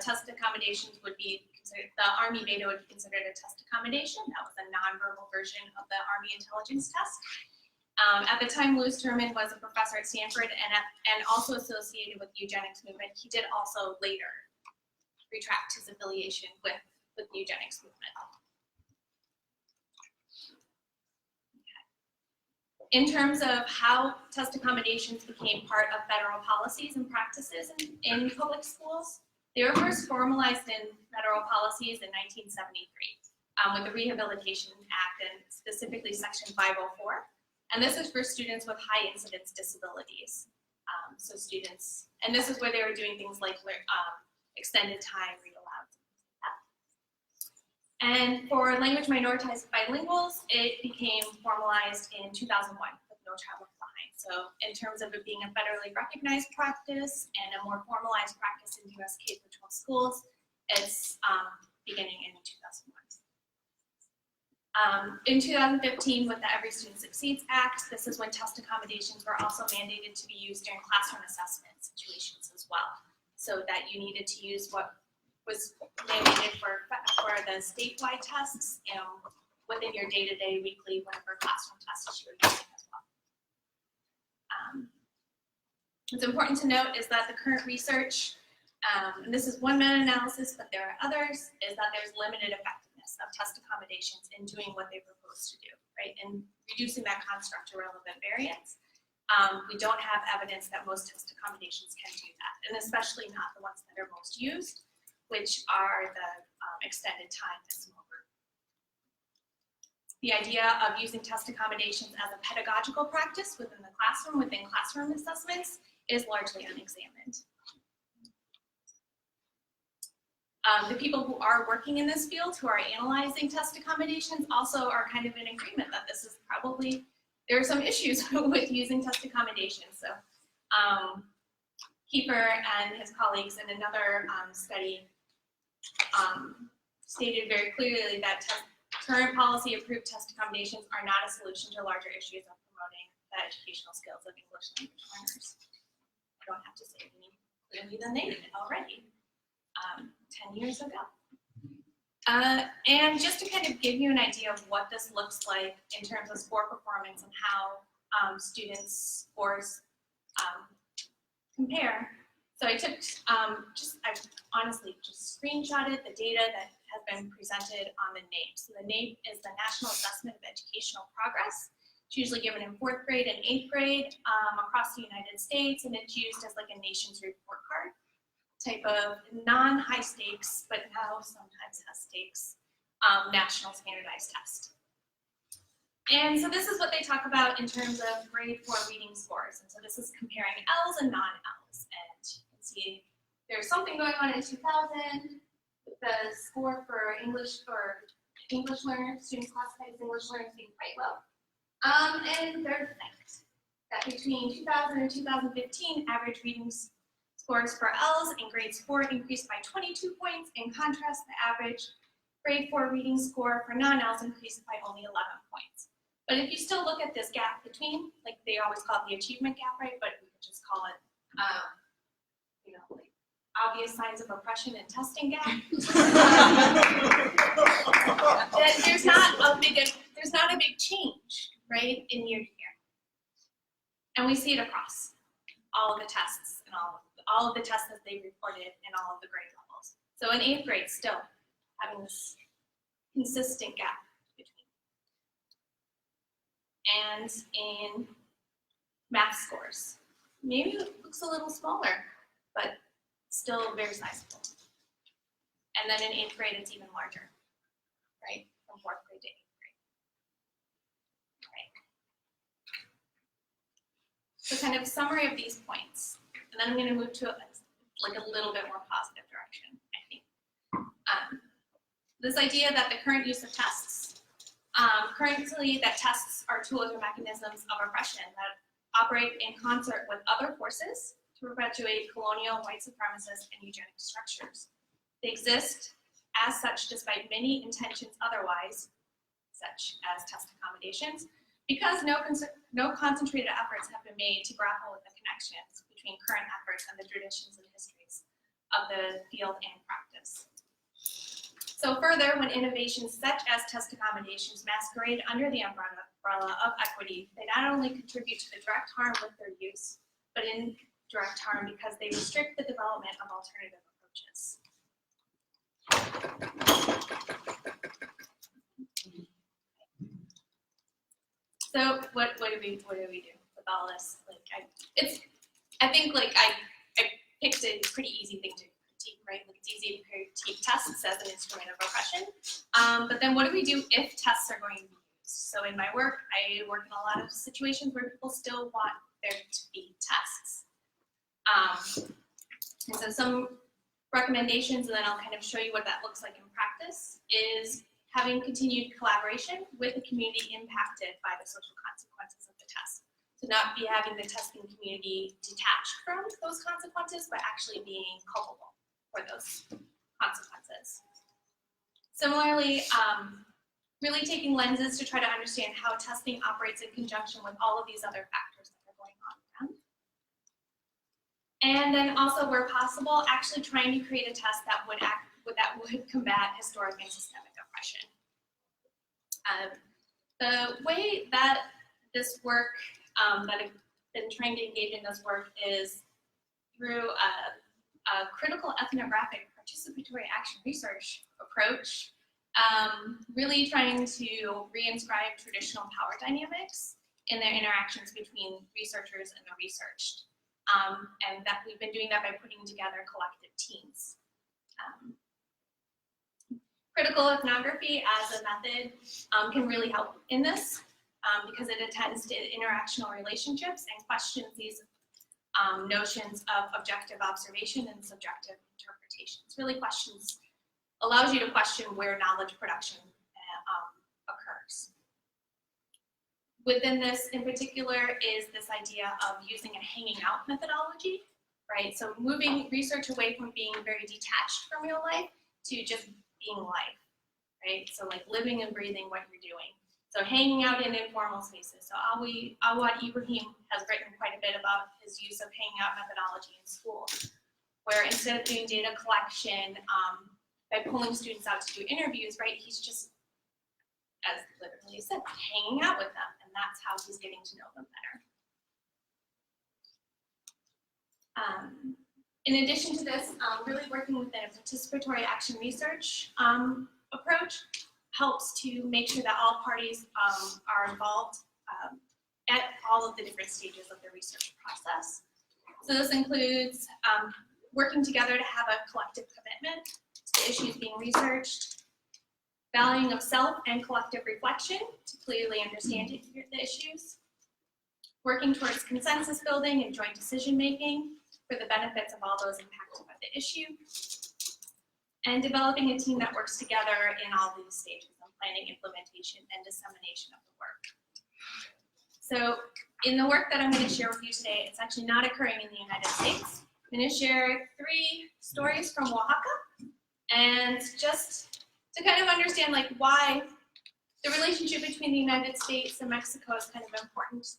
test accommodations would be considered. The Army Beta would be considered a test accommodation. That was a nonverbal version of the Army intelligence test. At the time, Louis Terman was a professor at Stanford and also associated with the eugenics movement. He did also later retract his affiliation with the eugenics movement. Okay. In terms of how test accommodations became part of federal policies and practices in public schools, they were first formalized in federal policies in 1973 with the Rehabilitation Act and specifically Section 504. And this is for students with high incidence disabilities. So students, and this is where they were doing things like extended time, read aloud. And for language minoritized bilinguals, it became formalized in 2001 with No Child Left Behind. So in terms of it being a federally recognized practice and a more formalized practice in US K-12 schools, it's beginning in 2001. In 2015, with the Every Student Succeeds Act, this is when test accommodations were also mandated to be used during classroom assessment situations as well. So that you needed to use what was mandated for the statewide tests within your day-to-day, weekly, whatever classroom tests you were using as well. What's important to note is that the current research, and this is one meta-analysis, but there are others, is that there's limited effectiveness of test accommodations in doing what they propose to do, right? And reducing that construct to relevant variance. We don't have evidence that most test accommodations can do that, and especially not the ones that are most used, which are the extended time and small group. The idea of using test accommodations as a pedagogical practice within the classroom, within classroom assessments, is largely unexamined. The people who are working in this field, who are analyzing test accommodations, also are kind of in agreement that this is probably, there are some issues with using test accommodations. So Kiefer and his colleagues in another study stated very clearly that current policy approved test accommodations are not a solution to larger issues of promoting the educational skills of English language learners. I don't have to say it any clearly than they did already 10 years ago. And just to kind of give you an idea of what this looks like in terms of score performance and how students' scores compare. So I took, I honestly just screenshotted the data that has been presented on the NAEP. So the NAEP is the National Assessment of Educational Progress. It's usually given in 4th grade and 8th grade across the United States, and it's used as like a nation's report card type of non-high stakes, but now sometimes has stakes, national standardized test. And so this is what they talk about in terms of grade 4 reading scores. And so this is comparing L's and non-L's. And you can see there's something going on in 2000 with the score for English learners, students classified as English learners being quite low. And they're fact that between 2000 and 2015, average reading scores for L's in grades 4 increased by 22 points. In contrast, the average grade 4 reading score for non-L's increased by only 11 points. But if you still look at this gap between, like they always call it the achievement gap, right? But we could just call it, like obvious signs of oppression and testing gap. There's not a big change, right, in year to year. And we see it across all of the tests and all of the tests that they reported in all of the grade levels. So in 8th grade, still having this consistent gap between. And in math scores, maybe it looks a little smaller, but still very sizable. And then in 8th grade, it's even larger, right? From 4th grade to 8th grade. Right. So kind of summary of these points. And then I'm going to move to like a little bit more positive direction, I think. This idea that the current use of tests, currently that tests are tools or mechanisms of oppression that operate in concert with other forces to perpetuate colonial, white supremacist, and eugenic structures. They exist as such despite many intentions otherwise, such as test accommodations, because no concentrated efforts have been made to grapple with the connections between current efforts and the traditions and histories of the field and practice. So further, when innovations such as test accommodations masquerade under the umbrella of equity, they not only contribute to the direct harm with their use, but indirect harm because they restrict the development of alternative approaches. So what do we do with all this? I think I picked a pretty easy thing to critique, right? Like it's easy to critique tests as an instrument of oppression. But then what do we do if tests are going to be So in my work, I work in a lot of situations where people still want there to be tests. And so some recommendations, and then I'll kind of show you what that looks like in practice, is having continued collaboration with the community impacted by the social consequences of the test. So not be having the testing community detached from those consequences, but actually being culpable for those consequences. Similarly, really taking lenses to try to understand how testing operates in conjunction with all of these other factors that are going on around. And then also, where possible, actually trying to create a test that would combat historic and systemic oppression. The way that this work, that I've been trying to engage in this work, is through a critical ethnographic participatory action research approach, really trying to reinscribe traditional power dynamics in their interactions between researchers and the researched. And that we've been doing that by putting together collective teams. Critical ethnography as a method can really help in this because it attends to interactional relationships and questions these notions of objective observation and subjective interpretations. Really allows you to question where knowledge production occurs. Within this in particular is this idea of using a hanging out methodology, right? So moving research away from being very detached from real life to just being life, right? So like living and breathing what you're doing. So hanging out in informal spaces. So Awad Ibrahim has written quite a bit about his use of hanging out methodology in school, where instead of doing data collection by pulling students out to do interviews, right, he's just, as literally said, hanging out with them, and that's how he's getting to know them better. In addition to this, really working with a participatory action research approach helps to make sure that all parties are involved at all of the different stages of the research process. So this includes working together to have a collective commitment to the issues being researched, valuing of self and collective reflection to clearly understand the issues, working towards consensus building and joint decision making for the benefits of all those impacted by the issue, and developing a team that works together in all these stages of planning, implementation, and dissemination of the work. So in the work that I'm going to share with you today, it's actually not occurring in the United States. I'm going to share 3 stories from Oaxaca, and just to kind of understand like why the relationship between the United States and Mexico is kind of important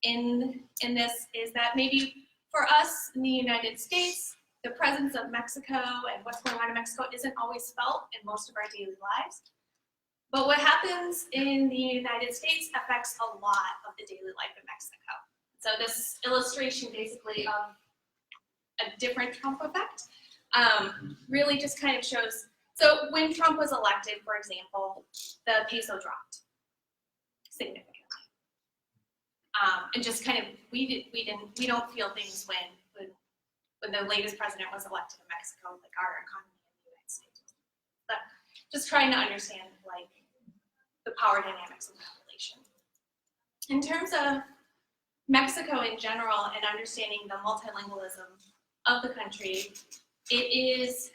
in this, is that maybe for us in the United States, the presence of Mexico and what's going on in Mexico isn't always felt in most of our daily lives. But what happens in the United States affects a lot of the daily life in Mexico. So this illustration basically of a different Trump effect really just kind of shows. So when Trump was elected, for example, the peso dropped significantly. And just kind of, we don't feel things when the latest president was elected in Mexico, like our economy in the United States. But just trying to understand like the power dynamics of that relation. In terms of Mexico in general and understanding the multilingualism of the country, it is,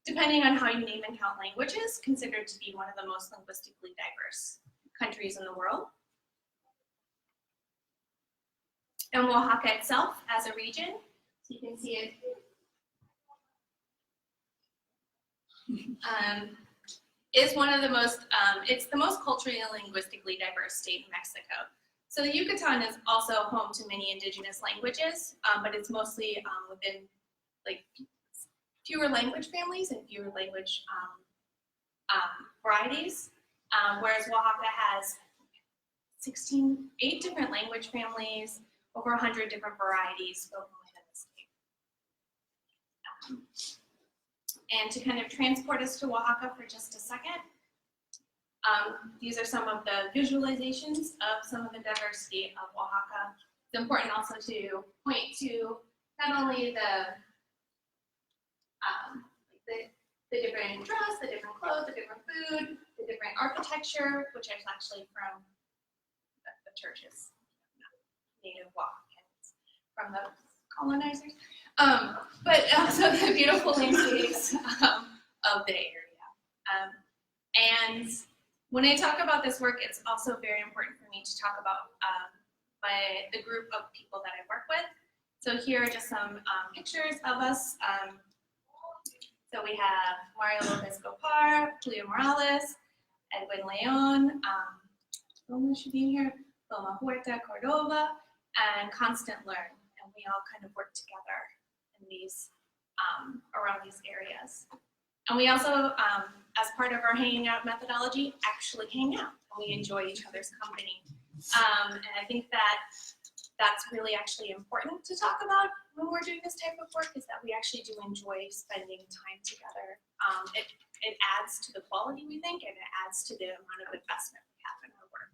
depending on how you name and count languages, considered to be one of the most linguistically diverse countries in the world. And Oaxaca itself, as a region, so you can see it, is one of the most, it's the most culturally and linguistically diverse state in Mexico. So the Yucatan is also home to many indigenous languages, but it's mostly within like fewer language families and fewer language varieties, whereas Oaxaca has 8 different language families, over 100 different varieties spoken within the state. And to kind of transport us to Oaxaca for just a second, these are some of the visualizations of some of the diversity of Oaxaca. It's important also to point to not only the different dress, the different clothes, the different food, the different architecture, which is actually from the church's native walk from the colonizers. But also the beautiful landscapes of the area. And when I talk about this work, it's also very important for me to talk about the group of people that I work with. So here are just some pictures of us. So we have Mario Lopez Gopar, Julio Morales, Edwin Leon, Roma should be in here, Loma Huerta Cordova, and Constant Learn. And we all kind of work together in these, around these areas. And we also, as part of our hanging out methodology, actually hang out, and we enjoy each other's company. And I think that that's really actually important to talk about when we're doing this type of work, is that we actually do enjoy spending time together. It adds to the quality, we think, and it adds to the amount of investment we have in our work.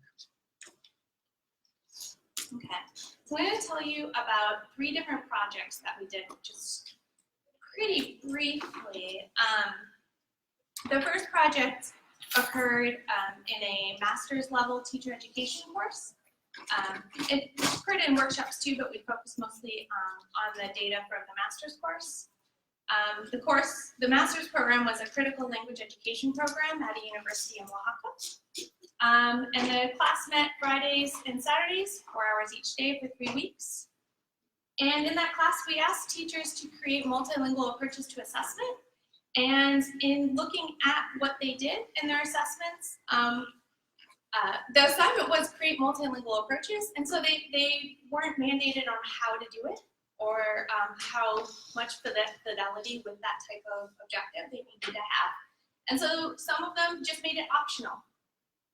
Okay, so I'm going to tell you about 3 different projects that we did just pretty briefly. The first project occurred in a master's level teacher education course. It occurred in workshops too, but we focused mostly on the data from the master's course. The master's program was a critical language education program at a university in Oaxaca. And the class met Fridays and Saturdays, 4 hours each day for 3 weeks. And in that class, we asked teachers to create multilingual approaches to assessment. And in looking at what they did in their assessments, the assignment was create multilingual approaches, and so they weren't mandated on how to do it or how much fidelity with that type of objective they needed to have. And so some of them just made it optional.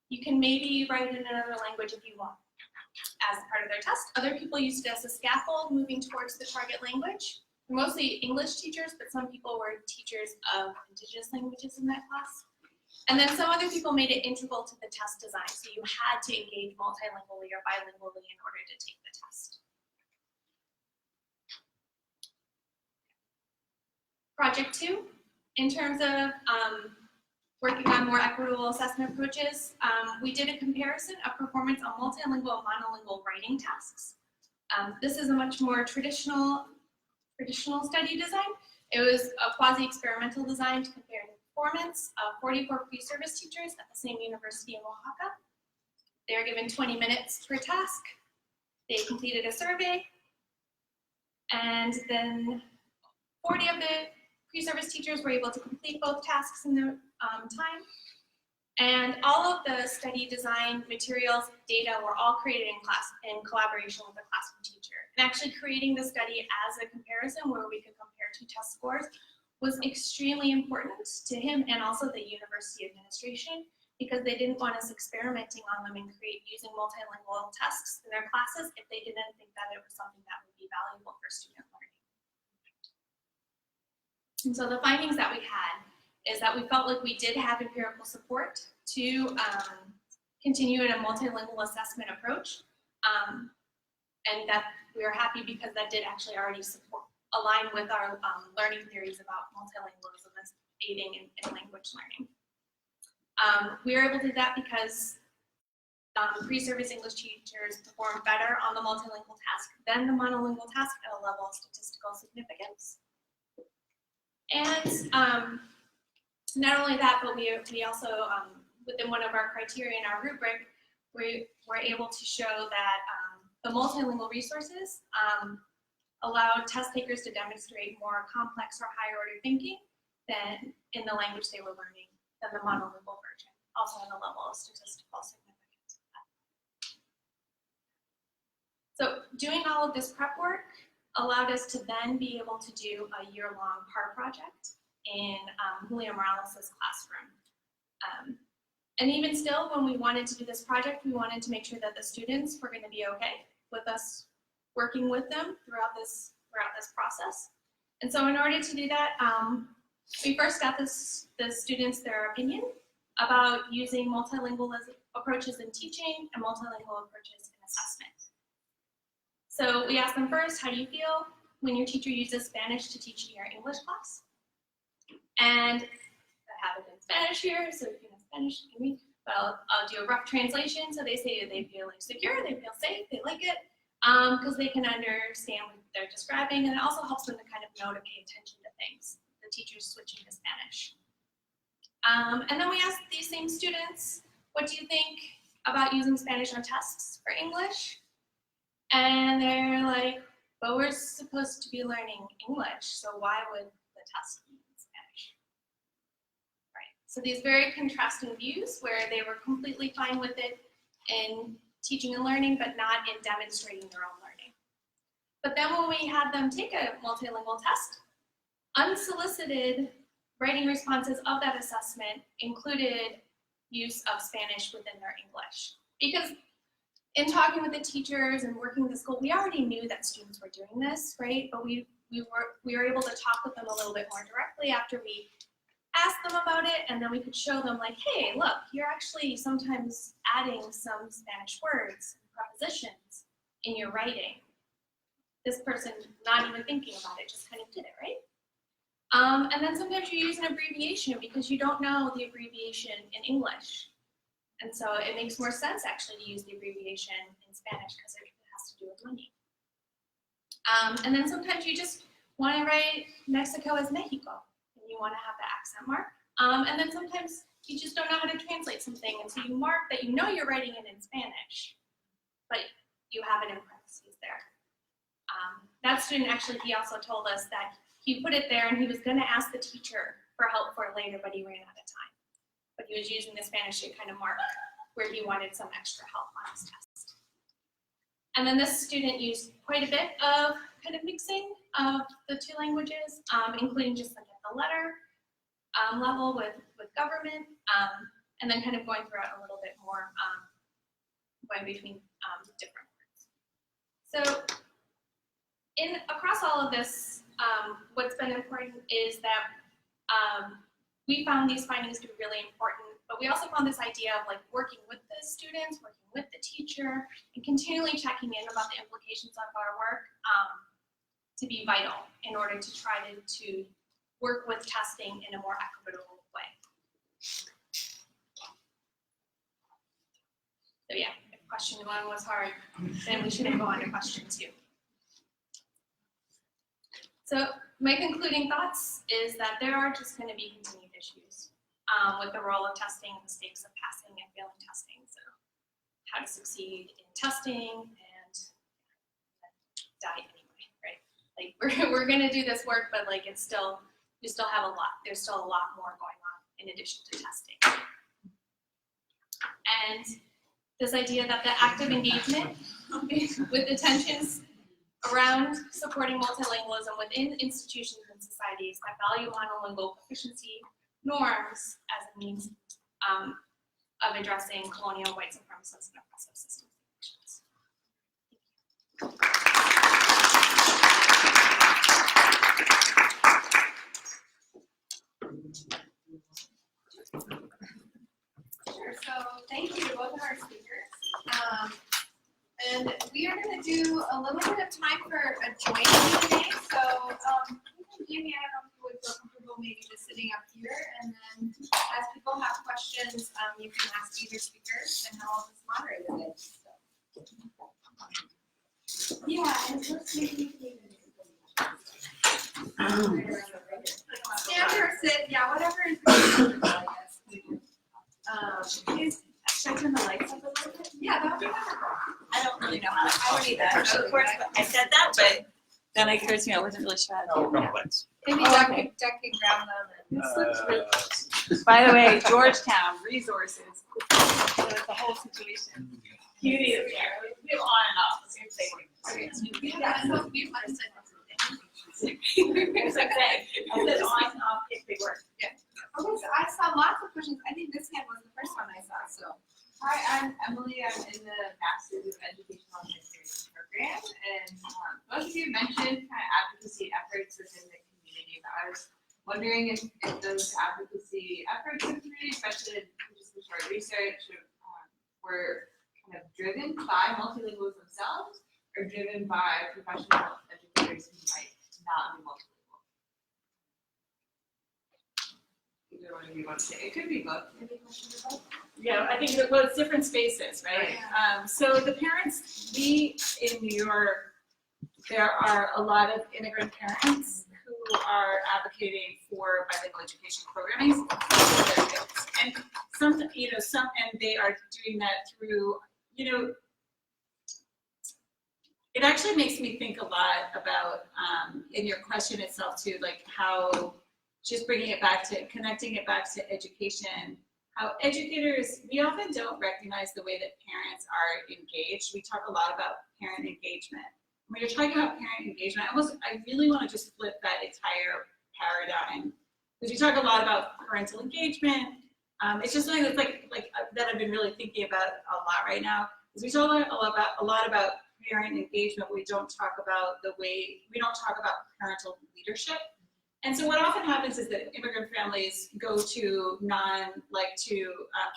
You can maybe write in another language if you want as part of their test. Other people used it as a scaffold moving towards the target language. Mostly English teachers, but some people were teachers of indigenous languages in that class. And then some other people made it integral to the test design, so you had to engage multilingually or bilingually in order to take the test. Project 2, in terms of working on more equitable assessment approaches, we did a comparison of performance on multilingual and monolingual writing tasks. This is a much more traditional study design. It was a quasi-experimental design to compare the performance of 44 pre-service teachers at the same university in Oaxaca. They were given 20 minutes per task. They completed a survey, and then 40 of the pre-service teachers were able to complete both tasks in their time. And all of the study design materials, data were all created in class in collaboration with the classroom teacher. And actually creating the study as a comparison where we could compare 2 test scores was extremely important to him and also the university administration, because they didn't want us experimenting on them and using multilingual tests in their classes if they didn't think that it was something that would be valuable for student learning. And so the findings that we had is that we felt like we did have empirical support to continue in a multilingual assessment approach, and that we were happy because that did actually already align with our learning theories about multilingualism as aiding in language learning. We were able to do that because pre-service English teachers performed better on the multilingual task than the monolingual task at a level of statistical significance. And not only that, but we also, within one of our criteria in our rubric, we were able to show that the multilingual resources allowed test takers to demonstrate more complex or higher order thinking than in the language they were learning than the monolingual version, also on the level of statistical significance. So doing all of this prep work allowed us to then be able to do a year-long PAR project in Julio Morales' classroom. And even still, when we wanted to do this project, we wanted to make sure that the students were going to be okay with us working with them throughout this process. And so in order to do that, we first got the students their opinion about using multilingual approaches in teaching and multilingual approaches in assessment. So we asked them first, how do you feel when your teacher uses Spanish to teach in your English class? And I have it in Spanish here, so you can Spanish? Can we? But I'll do a rough translation. So they say they feel like secure, they feel safe, they like it, because they can understand what they're describing, and it also helps them to kind of know to pay attention to things. The teacher's switching to Spanish. And then we asked these same students, what do you think about using Spanish on tests for English? And they're like, well, we're supposed to be learning English, so why would the test be in Spanish? Right, so these very contrasting views where they were completely fine with it in teaching and learning, but not in demonstrating their own learning. But then when we had them take a multilingual test, unsolicited writing responses of that assessment included use of Spanish within their English. Because in talking with the teachers and working with the school, we already knew that students were doing this, right? But we were able to talk with them a little bit more directly after we asked them about it, and then we could show them like, hey, look, you're actually sometimes adding some Spanish words and prepositions in your writing. This person, not even thinking about it, just kind of did it, right? And then sometimes you use an abbreviation because you don't know the abbreviation in English. And so it makes more sense actually to use the abbreviation in Spanish because it has to do with money. And then sometimes you just want to write Mexico as Mexico, and you want to have the accent mark. And then sometimes you just don't know how to translate something, and so you mark that you know you're writing it in Spanish, but you have it in parentheses there. That student actually, he also told us that he put it there and he was going to ask the teacher for help for it later, but he ran out of time. But he was using the Spanish to kind of mark where he wanted some extra help on his test. And then this student used quite a bit of kind of mixing of the two languages, including just like at the letter level with government, and then kind of going through it a little bit more, going between different words. So across all of this, what's been important is that we found these findings to be really important, but we also found this idea of like working with the students, working with the teacher, and continually checking in about the implications of our work to be vital in order to try to work with testing in a more equitable way. So yeah, if question 1 was hard, then we shouldn't go on to question 2. So my concluding thoughts is that there are just going to be continued issues with the role of testing and the stakes of passing and failing testing. So how to succeed in testing and die anyway, right? Like we're going to do this work, but like we still have a lot. There's still a lot more going on in addition to testing. And this idea that the active engagement with the tensions around supporting multilingualism within institutions and societies that value monolingual proficiency norms as a means of addressing colonial white supremacist and oppressive systems and actions. Sure, so thank you to both of our speakers. And we are going to do a little bit of time for a joint Q&A. So, Jamie, I don't know if you would feel comfortable maybe just sitting up here, and then as people have questions, you can ask either speaker, and I'll just moderate it. So. Yeah, and let's maybe stand or sit, yeah, whatever is comfortable, I guess. Should I turn the lights up a little bit? Yeah, that would be wonderful. I don't really know how to. I don't need that. Of course, I said that, but then it occurred to me I wasn't really sure how to do that. Maybe Doug can grab them. This looks really. By the way, Georgetown resources. So it's a whole situation. CUNY is there. We have on and off. Yeah, so we must say It's okay. I said on and off if they work. yeah. Okay, so I saw lots of questions. I think this hand was the first one I saw, so. Hi, I'm Emily. I'm in the Masters of Educational Administration program, and most of you mentioned kind of advocacy efforts within the community. But I was wondering if those advocacy efforts in the community, especially just the short research, were kind of driven by multilinguals themselves, or driven by professional educators who might not be multilingual. Either one. do you want to say? It could be both. Maybe question to both. Yeah, I think that, well, it's different spaces, right? So the parents, in New York, there are a lot of immigrant parents who are advocating for bilingual education programming for their kids. And and they are doing that through, it actually makes me think a lot about, in your question itself too, like how, just connecting it back to education, how educators, we often don't recognize the way that parents are engaged. We talk a lot about parent engagement. When you're talking about parent engagement, I really want to just flip that entire paradigm, because we talk a lot about parental engagement. It's just something that's like that I've been really thinking about a lot right now. Is we talk a lot about parent engagement. We don't talk about parental leadership. And so what often happens is that immigrant families go to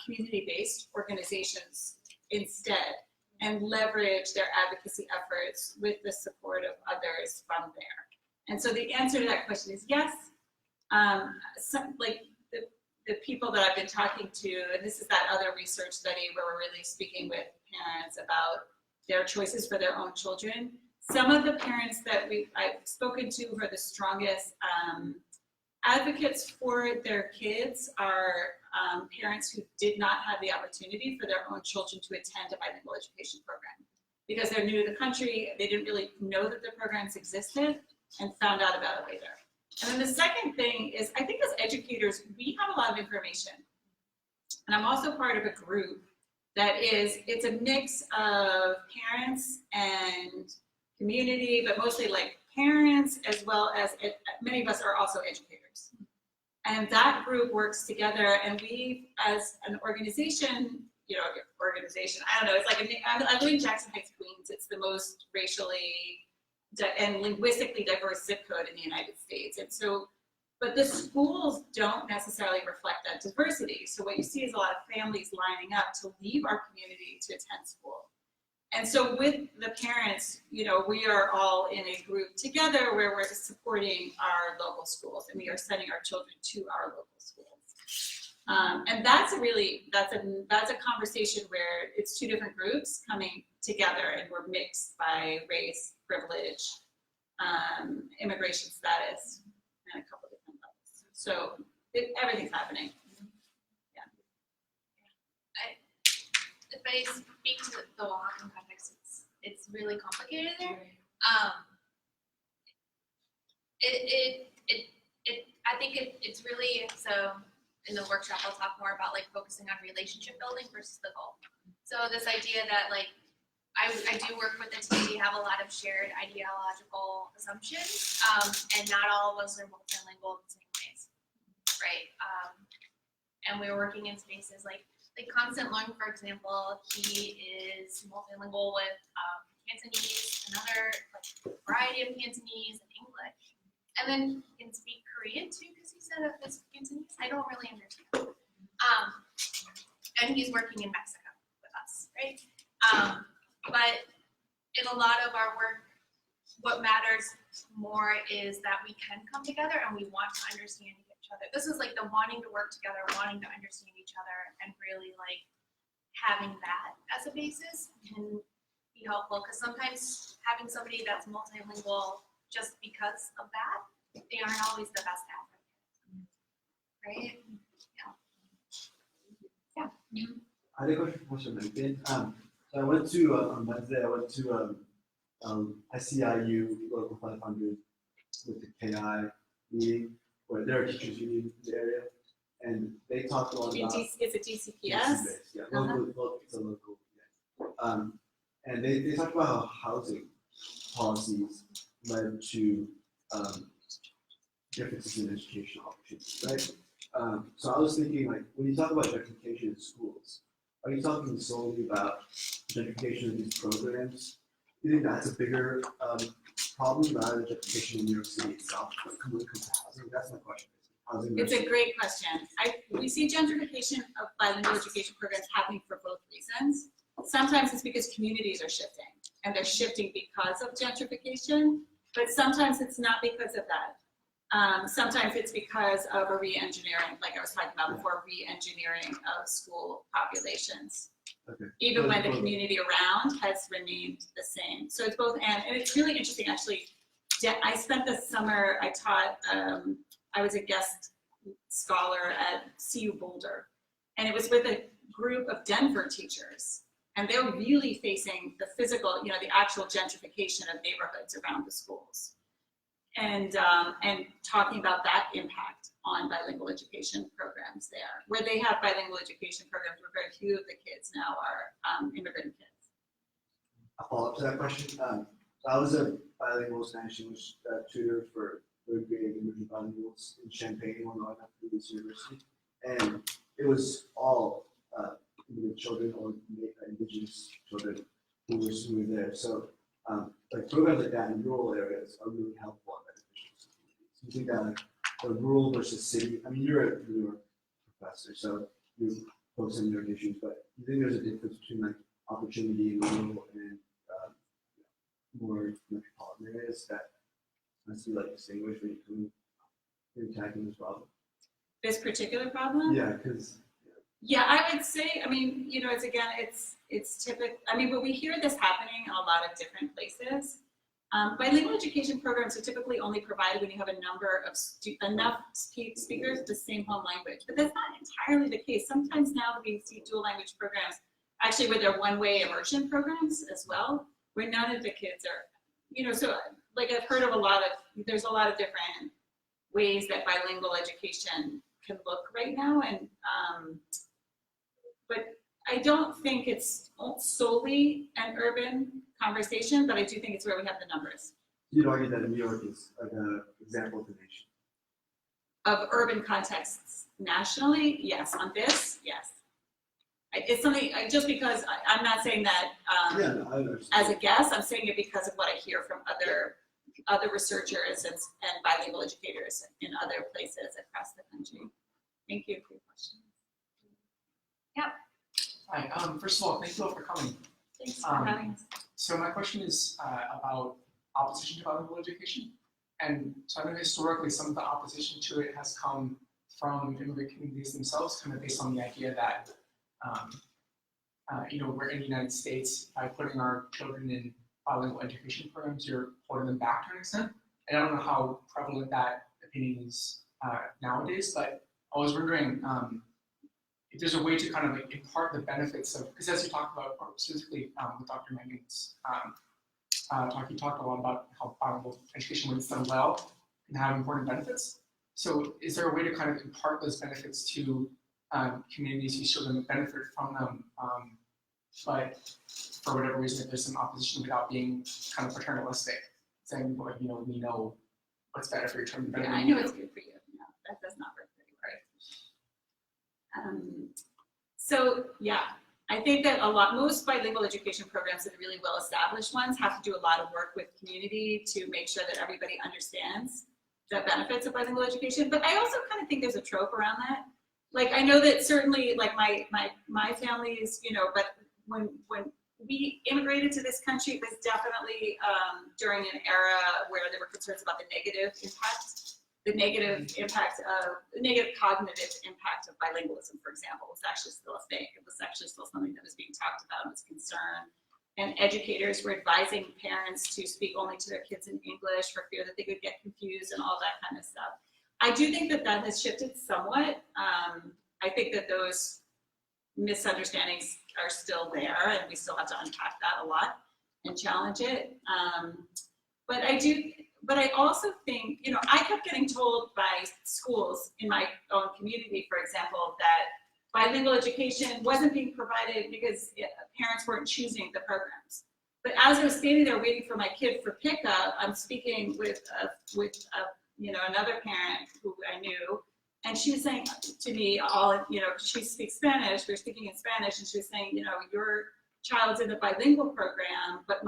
community-based organizations instead, and leverage their advocacy efforts with the support of others from there. And so the answer to that question is yes. The people that I've been talking to, and this is that other research study where we're really speaking with parents about their choices for their own children. Some of the parents that I've spoken to who are the strongest advocates for their kids are parents who did not have the opportunity for their own children to attend a bilingual education program. Because they're new to the country, they didn't really know that the programs existed and found out about it later. And then the second thing is, I think as educators, we have a lot of information. And I'm also part of a group it's a mix of parents and community, but mostly like parents, as well as many of us are also educators. And that group works together, and we, as an organization, I don't know, it's like, I live in Jackson Heights, Queens. It's the most racially and linguistically diverse zip code in the United States. And so, but the schools don't necessarily reflect that diversity. So what you see is a lot of families lining up to leave our community to attend school. And so with the parents, we are all in a group together where we're supporting our local schools, and we are sending our children to our local schools. And that's a conversation where it's two different groups coming together, and we're mixed by race, privilege, immigration status, and a couple different levels. So everything's happening. If I speak to the Oaxacan context, it's really complicated there. I think it's really, so in the workshop I'll talk more about like focusing on relationship building versus the goal. So this idea that like I do work with the team, we have a lot of shared ideological assumptions, and not all of us are multilingual in the same ways, right? And we're working in spaces like Constant Learn, for example, he is multilingual with Cantonese, another variety of Cantonese and English. And then he can speak Korean too, because he said it's Cantonese. I don't really understand. And he's working in Mexico with us, right? But in a lot of our work, what matters more is that we can come together and we want to understand each other. This is like the wanting to work together, wanting to understand each other, and really like having that as a basis can be helpful, because sometimes having somebody that's multilingual just because of that, they aren't always the best advocate, right? Yeah. I had a question for Professor Menken. So I went to, on Wednesday, SEIU Local 500 with the KI meeting, where there are teachers union in the area, and they talked a lot about. It's a DCPS? Yeah, it's a local, yeah. And they talked about how housing policies led to differences in education opportunities, right? So I was thinking, like, when you talk about gentrification in schools, are you talking solely about gentrification of these programs? Do you think that's a bigger problem rather than gentrification in New York City itself when it comes to housing? That's my question. It's a great question. We see gentrification of bilingual education programs happening for both reasons. Sometimes it's because communities are shifting, and they're shifting because of gentrification, but sometimes it's not because of that. Sometimes it's because of a re-engineering, like I was talking about before, re-engineering of school populations. Okay. Even when the community around has remained the same. So it's both and it's really interesting actually. I spent the summer, I taught, I was a guest scholar at CU Boulder, and it was with a group of Denver teachers. And they were really facing the physical, you know, the actual gentrification of neighborhoods around the schools. And talking about that impact on bilingual education programs there, where they have bilingual education programs where very few of the kids now are immigrant kids. A follow-up to that question. So I was a bilingual Spanish English tutor for third grade emerging bilinguals in Champaign, Illinois, at Previous University, and it was all immigrant children or indigenous children who were there. So like programs like that in rural areas are really helpful and beneficial to communities. You think that like the rural versus city, I mean, you're a New York professor, so you focus on New York issues, but you think there's a difference between like opportunity in rural and more metropolitan areas that must be like distinguished when you're tackling this problem? This particular problem? Yeah, because yeah, I would say, I mean, you know, it's typical. I mean, but we hear this happening in a lot of different places. Bilingual education programs are typically only provided when you have a number of enough speakers of the same home language, but that's not entirely the case. Sometimes now we see dual language programs, actually where they're one-way immersion programs as well, where none of the kids are, you know, so like I've heard of there's a lot of different ways that bilingual education can look right now, and but I don't think it's solely an urban conversation, but I do think it's where we have the numbers. you'd argue that New York is like an example of the nation. Of urban contexts nationally, yes. On this, yes. It's something, just because I'm not saying that Yeah, no, I understand. as a guess, I'm saying it because of what I hear from other researchers and bilingual educators in other places across the country. Thank you for your question. Hi, first of all, thank you all for coming. Thanks for having us. So my question is about opposition to bilingual education. And so I know historically some of the opposition to it has come from immigrant communities themselves, kind of based on the idea that, you know, we're in the United States, by putting our children in bilingual education programs, you're holding them back to an extent. And I don't know how prevalent that opinion is nowadays, but I was wondering if there's a way to kind of like impart the benefits of, because as you talked about, or specifically with Dr. Menken's talk, you talked a lot about how bilingual education, when it's done well, can have important benefits. So is there a way to kind of impart those benefits to communities whose children benefit from them, but for whatever reason, if there's some opposition without being kind of paternalistic, saying, well, you know, we know what's better for your children. Yeah, I know it's good for you. No, that does not work very well. So yeah, I think that most bilingual education programs that are really well-established ones have to do a lot of work with community to make sure that everybody understands the benefits of bilingual education. But I also kind of think there's a trope around that. Like, I know that certainly, like my family is, you know, but when we immigrated to this country, it was definitely during an era where there were concerns about the negative cognitive impact of bilingualism, for example, was actually still a thing. It was actually still something that was being talked about and was concerned. And educators were advising parents to speak only to their kids in English for fear that they could get confused and all that kind of stuff. I do think that that has shifted somewhat. I think that those misunderstandings are still there, and we still have to unpack that a lot and challenge it. But I also think, you know, I kept getting told by schools in my own community, for example, that bilingual education wasn't being provided because parents weren't choosing the programs. But as I was standing there waiting for my kid for pickup, I'm speaking with you know, another parent who I knew, and she was saying to me, you know, she speaks Spanish, we were speaking in Spanish, and she was saying, you know, your child's in the bilingual program, but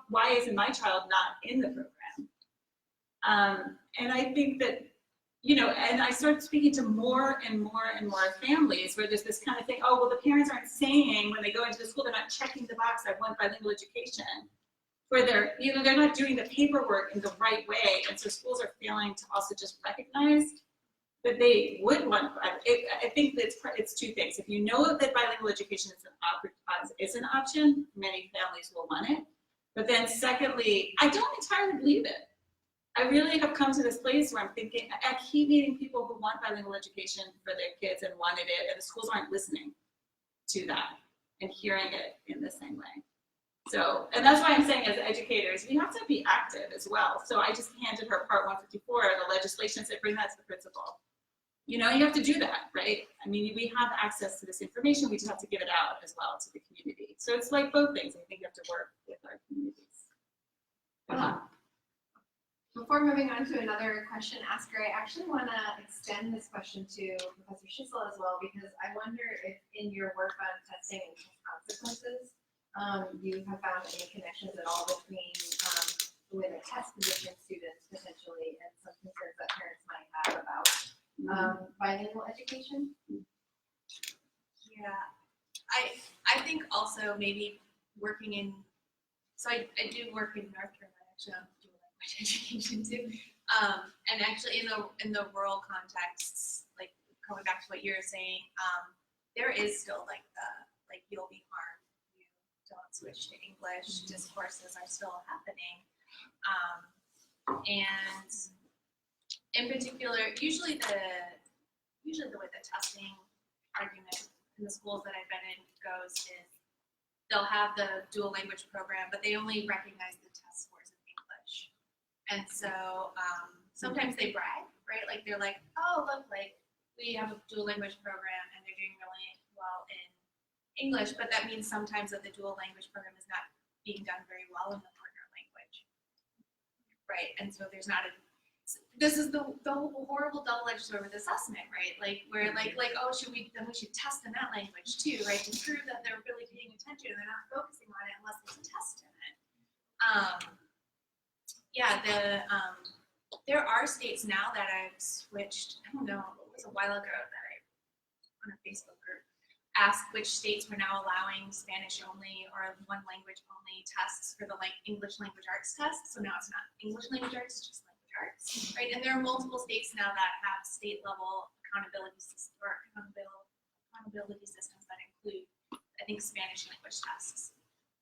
why isn't my child not in the program? And I think that, you know, and I started speaking to more and more and more families where there's this kind of thing, oh, well, the parents aren't saying when they go into the school, they're not checking the box, I want bilingual education. for their, they're not doing the paperwork in the right way, and so schools are failing to also just recognize that they would want, I think it's two things. If you know that bilingual education is an option, many families will want it. But then secondly, I don't entirely believe it. I really have come to this place where I'm thinking, I keep meeting people who want bilingual education for their kids and wanted it, and the schools aren't listening to that and hearing it in the same way. So, and that's why I'm saying as educators, we have to be active as well. So I just handed her part 154, the legislation said bring that to the principal. You have to do that, right? I mean, we have access to this information, we just have to give it out as well to the community. So it's like both things. I think you have to work with our communities. Before moving on to another question asker, I actually want to extend this question to Professor Schissel as well, because I wonder if in your work on testing and test consequences, you have found any connections at all between the way the test position students potentially and some concerns that parents might have about bilingual education? Yeah, I think also maybe working in, so I do work in North Carolina, actually I'm doing language education too, and actually in the rural contexts, like going back to what you were saying, there is still like you'll be harmed, you don't switch to English, discourses are still happening, and in particular, usually the way the testing argument in the schools that I've been in goes is they'll have the dual language program, but they only recognize the test scores in English. And so sometimes they brag, right? Like they're like, oh, look, like we have a dual language program and they're doing really well in English, but that means sometimes that the dual language program is not being done very well in the partner language, right? And so there's not this is the horrible double-edged sword with assessment, right? Like where like oh, we should test in that language too, right? To prove that they're really paying attention and they're not focusing on it unless there's a test in it. There are states now that I've switched. I don't know, it was a while ago that I on a Facebook group asked which states were now allowing Spanish only or one language only tests for the English language arts test. So now it's not English language arts, it's just arts, right? And there are multiple states now that have state level accountability systems that include, I think, Spanish language tests.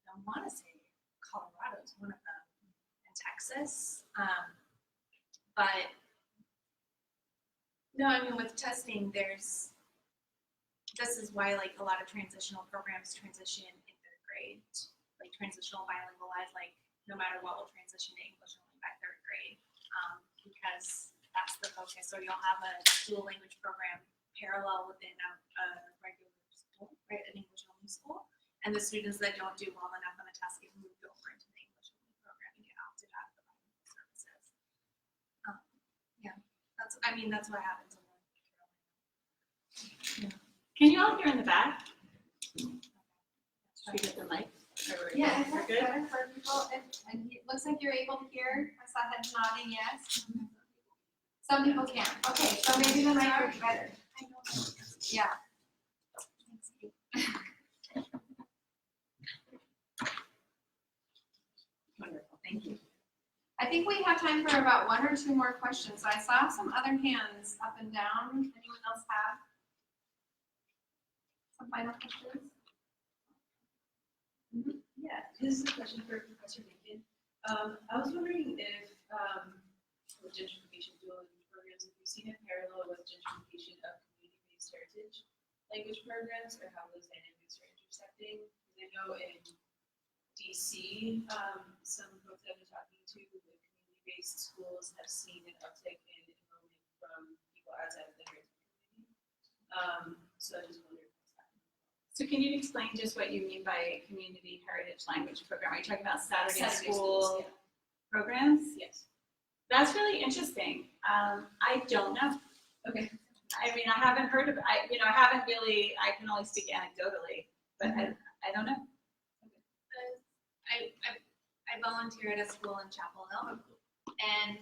I want to say Colorado is one of them, and Texas. But no, I mean with testing, this is why like a lot of transitional programs transition in third grade, like transitional bilingualized, like no matter what will transition to English only by third grade. Because that's the focus. So you'll have a dual language program parallel within a regular school, right, an English only school. And the students that don't do well enough on the test get moved over into the English only program and get opted out of the bilingual services. That's what happens in North Carolina. Can you all hear in the back? Should we get the mic? Yeah, We're it's good? better for people, and it looks like you're able to hear. I saw heads nodding yes. Some people can't. Okay, so maybe the mic works better. Yeah. Wonderful, thank you. I think we have time for about one or two more questions. So I saw some other hands up and down. Anyone else have some final questions? Yeah, this is a question for Professor Menken. I was wondering if with gentrification dual language programs, if you've seen a parallel with gentrification of community-based heritage language programs, or how those dynamics are intersecting. Because I know in DC, some folks I've been talking to with community-based schools have seen an uptick in enrollment from people outside of the heritage community. So I just wondered. So can you explain just what you mean by community heritage language program? Are you talking about Saturday Saturday school schools, yeah. programs? Yes. That's really interesting. I don't know. Okay. I mean, I haven't heard of, I haven't really, I can only speak anecdotally, but I don't know. I volunteer at a school in Chapel Hill, and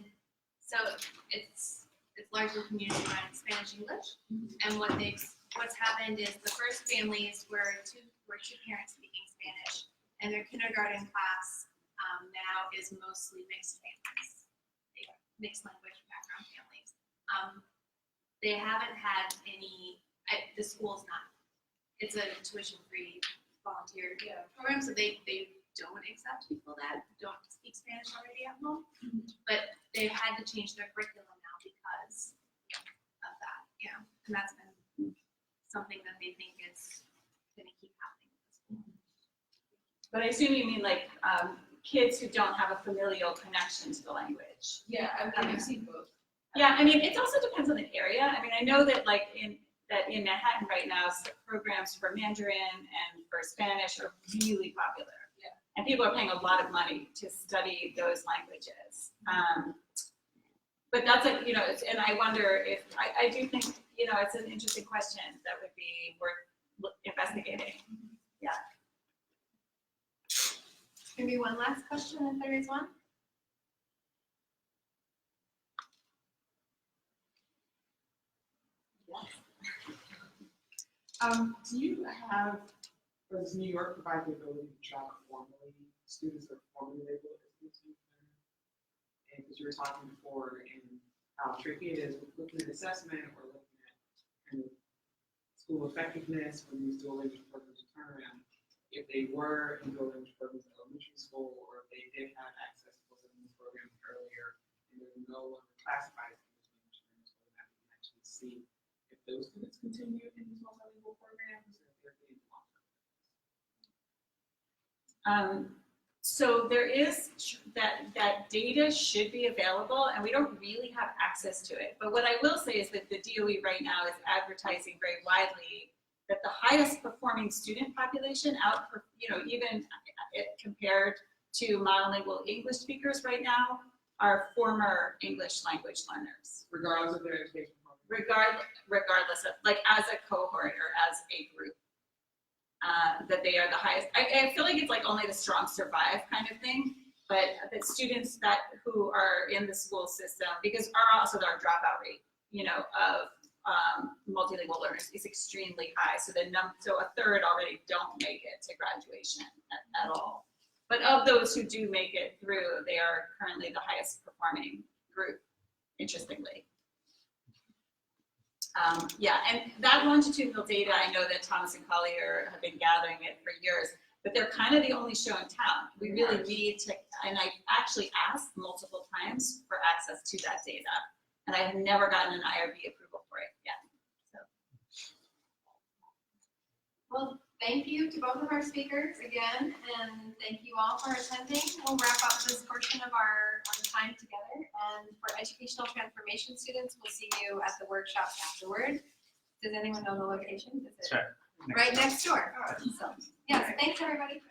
so it's largely community run Spanish English, and what's happened is the first families were two parents speaking Spanish, and their kindergarten class now is mostly mixed families, mixed language background families. They haven't had any, the school's not, it's a tuition-free volunteer program, so they don't accept people that don't speak Spanish already at home. But they've had to change their curriculum now because of that, and that's been something that they think is gonna keep happening with the school. But I assume you mean like kids who don't have a familial connection to the language. Yeah, I've seen both. Yeah, I mean, it also depends on the area. I mean, I know that like in Manhattan right now, programs for Mandarin and for Spanish are really popular. Yeah. And people are paying a lot of money to study those languages. But that's a, and I wonder if, I do think, it's an interesting question that would be worth investigating. Yeah. Maybe one last question if there is one. Do you have, does New York provide the ability to track formally students that are formally labeled as speech learners? And because you were talking before in how tricky it is with looking at assessment or looking at kind of school effectiveness when these dual language programs turn around, if they were in dual language programs at elementary school or if they did have access to both of these programs earlier and they're no longer classified as English language learners, whether or not we can actually see if those students continue in these multilingual programs or if they're being long-term. So there is that data should be available, and we don't really have access to it. But what I will say is that the DOE right now is advertising very widely that the highest performing student population even compared to monolingual English speakers right now are former English language learners. Regardless of their education program. Regardless of, like, as a cohort or as a group. That they are the highest. I feel like it's like only the strong survive kind of thing, but the students who are in the school system, because our dropout rate, of multilingual learners is extremely high. So so a third already don't make it to graduation at all. But of those who do make it through, they are currently the highest performing group, interestingly. And that longitudinal data, I know that Thomas and Collier have been gathering it for years, but they're kind of the only show in town. We really need to, and I actually asked multiple times for access to that data, and I have never gotten an IRB approval for it yet. Well, thank you to both of our speakers again, and thank you all for attending. We'll wrap up this portion of our time together. And for educational transformation students, we'll see you at the workshop afterward. Does anyone know the location? Is it right next door? So, yes, thanks everybody.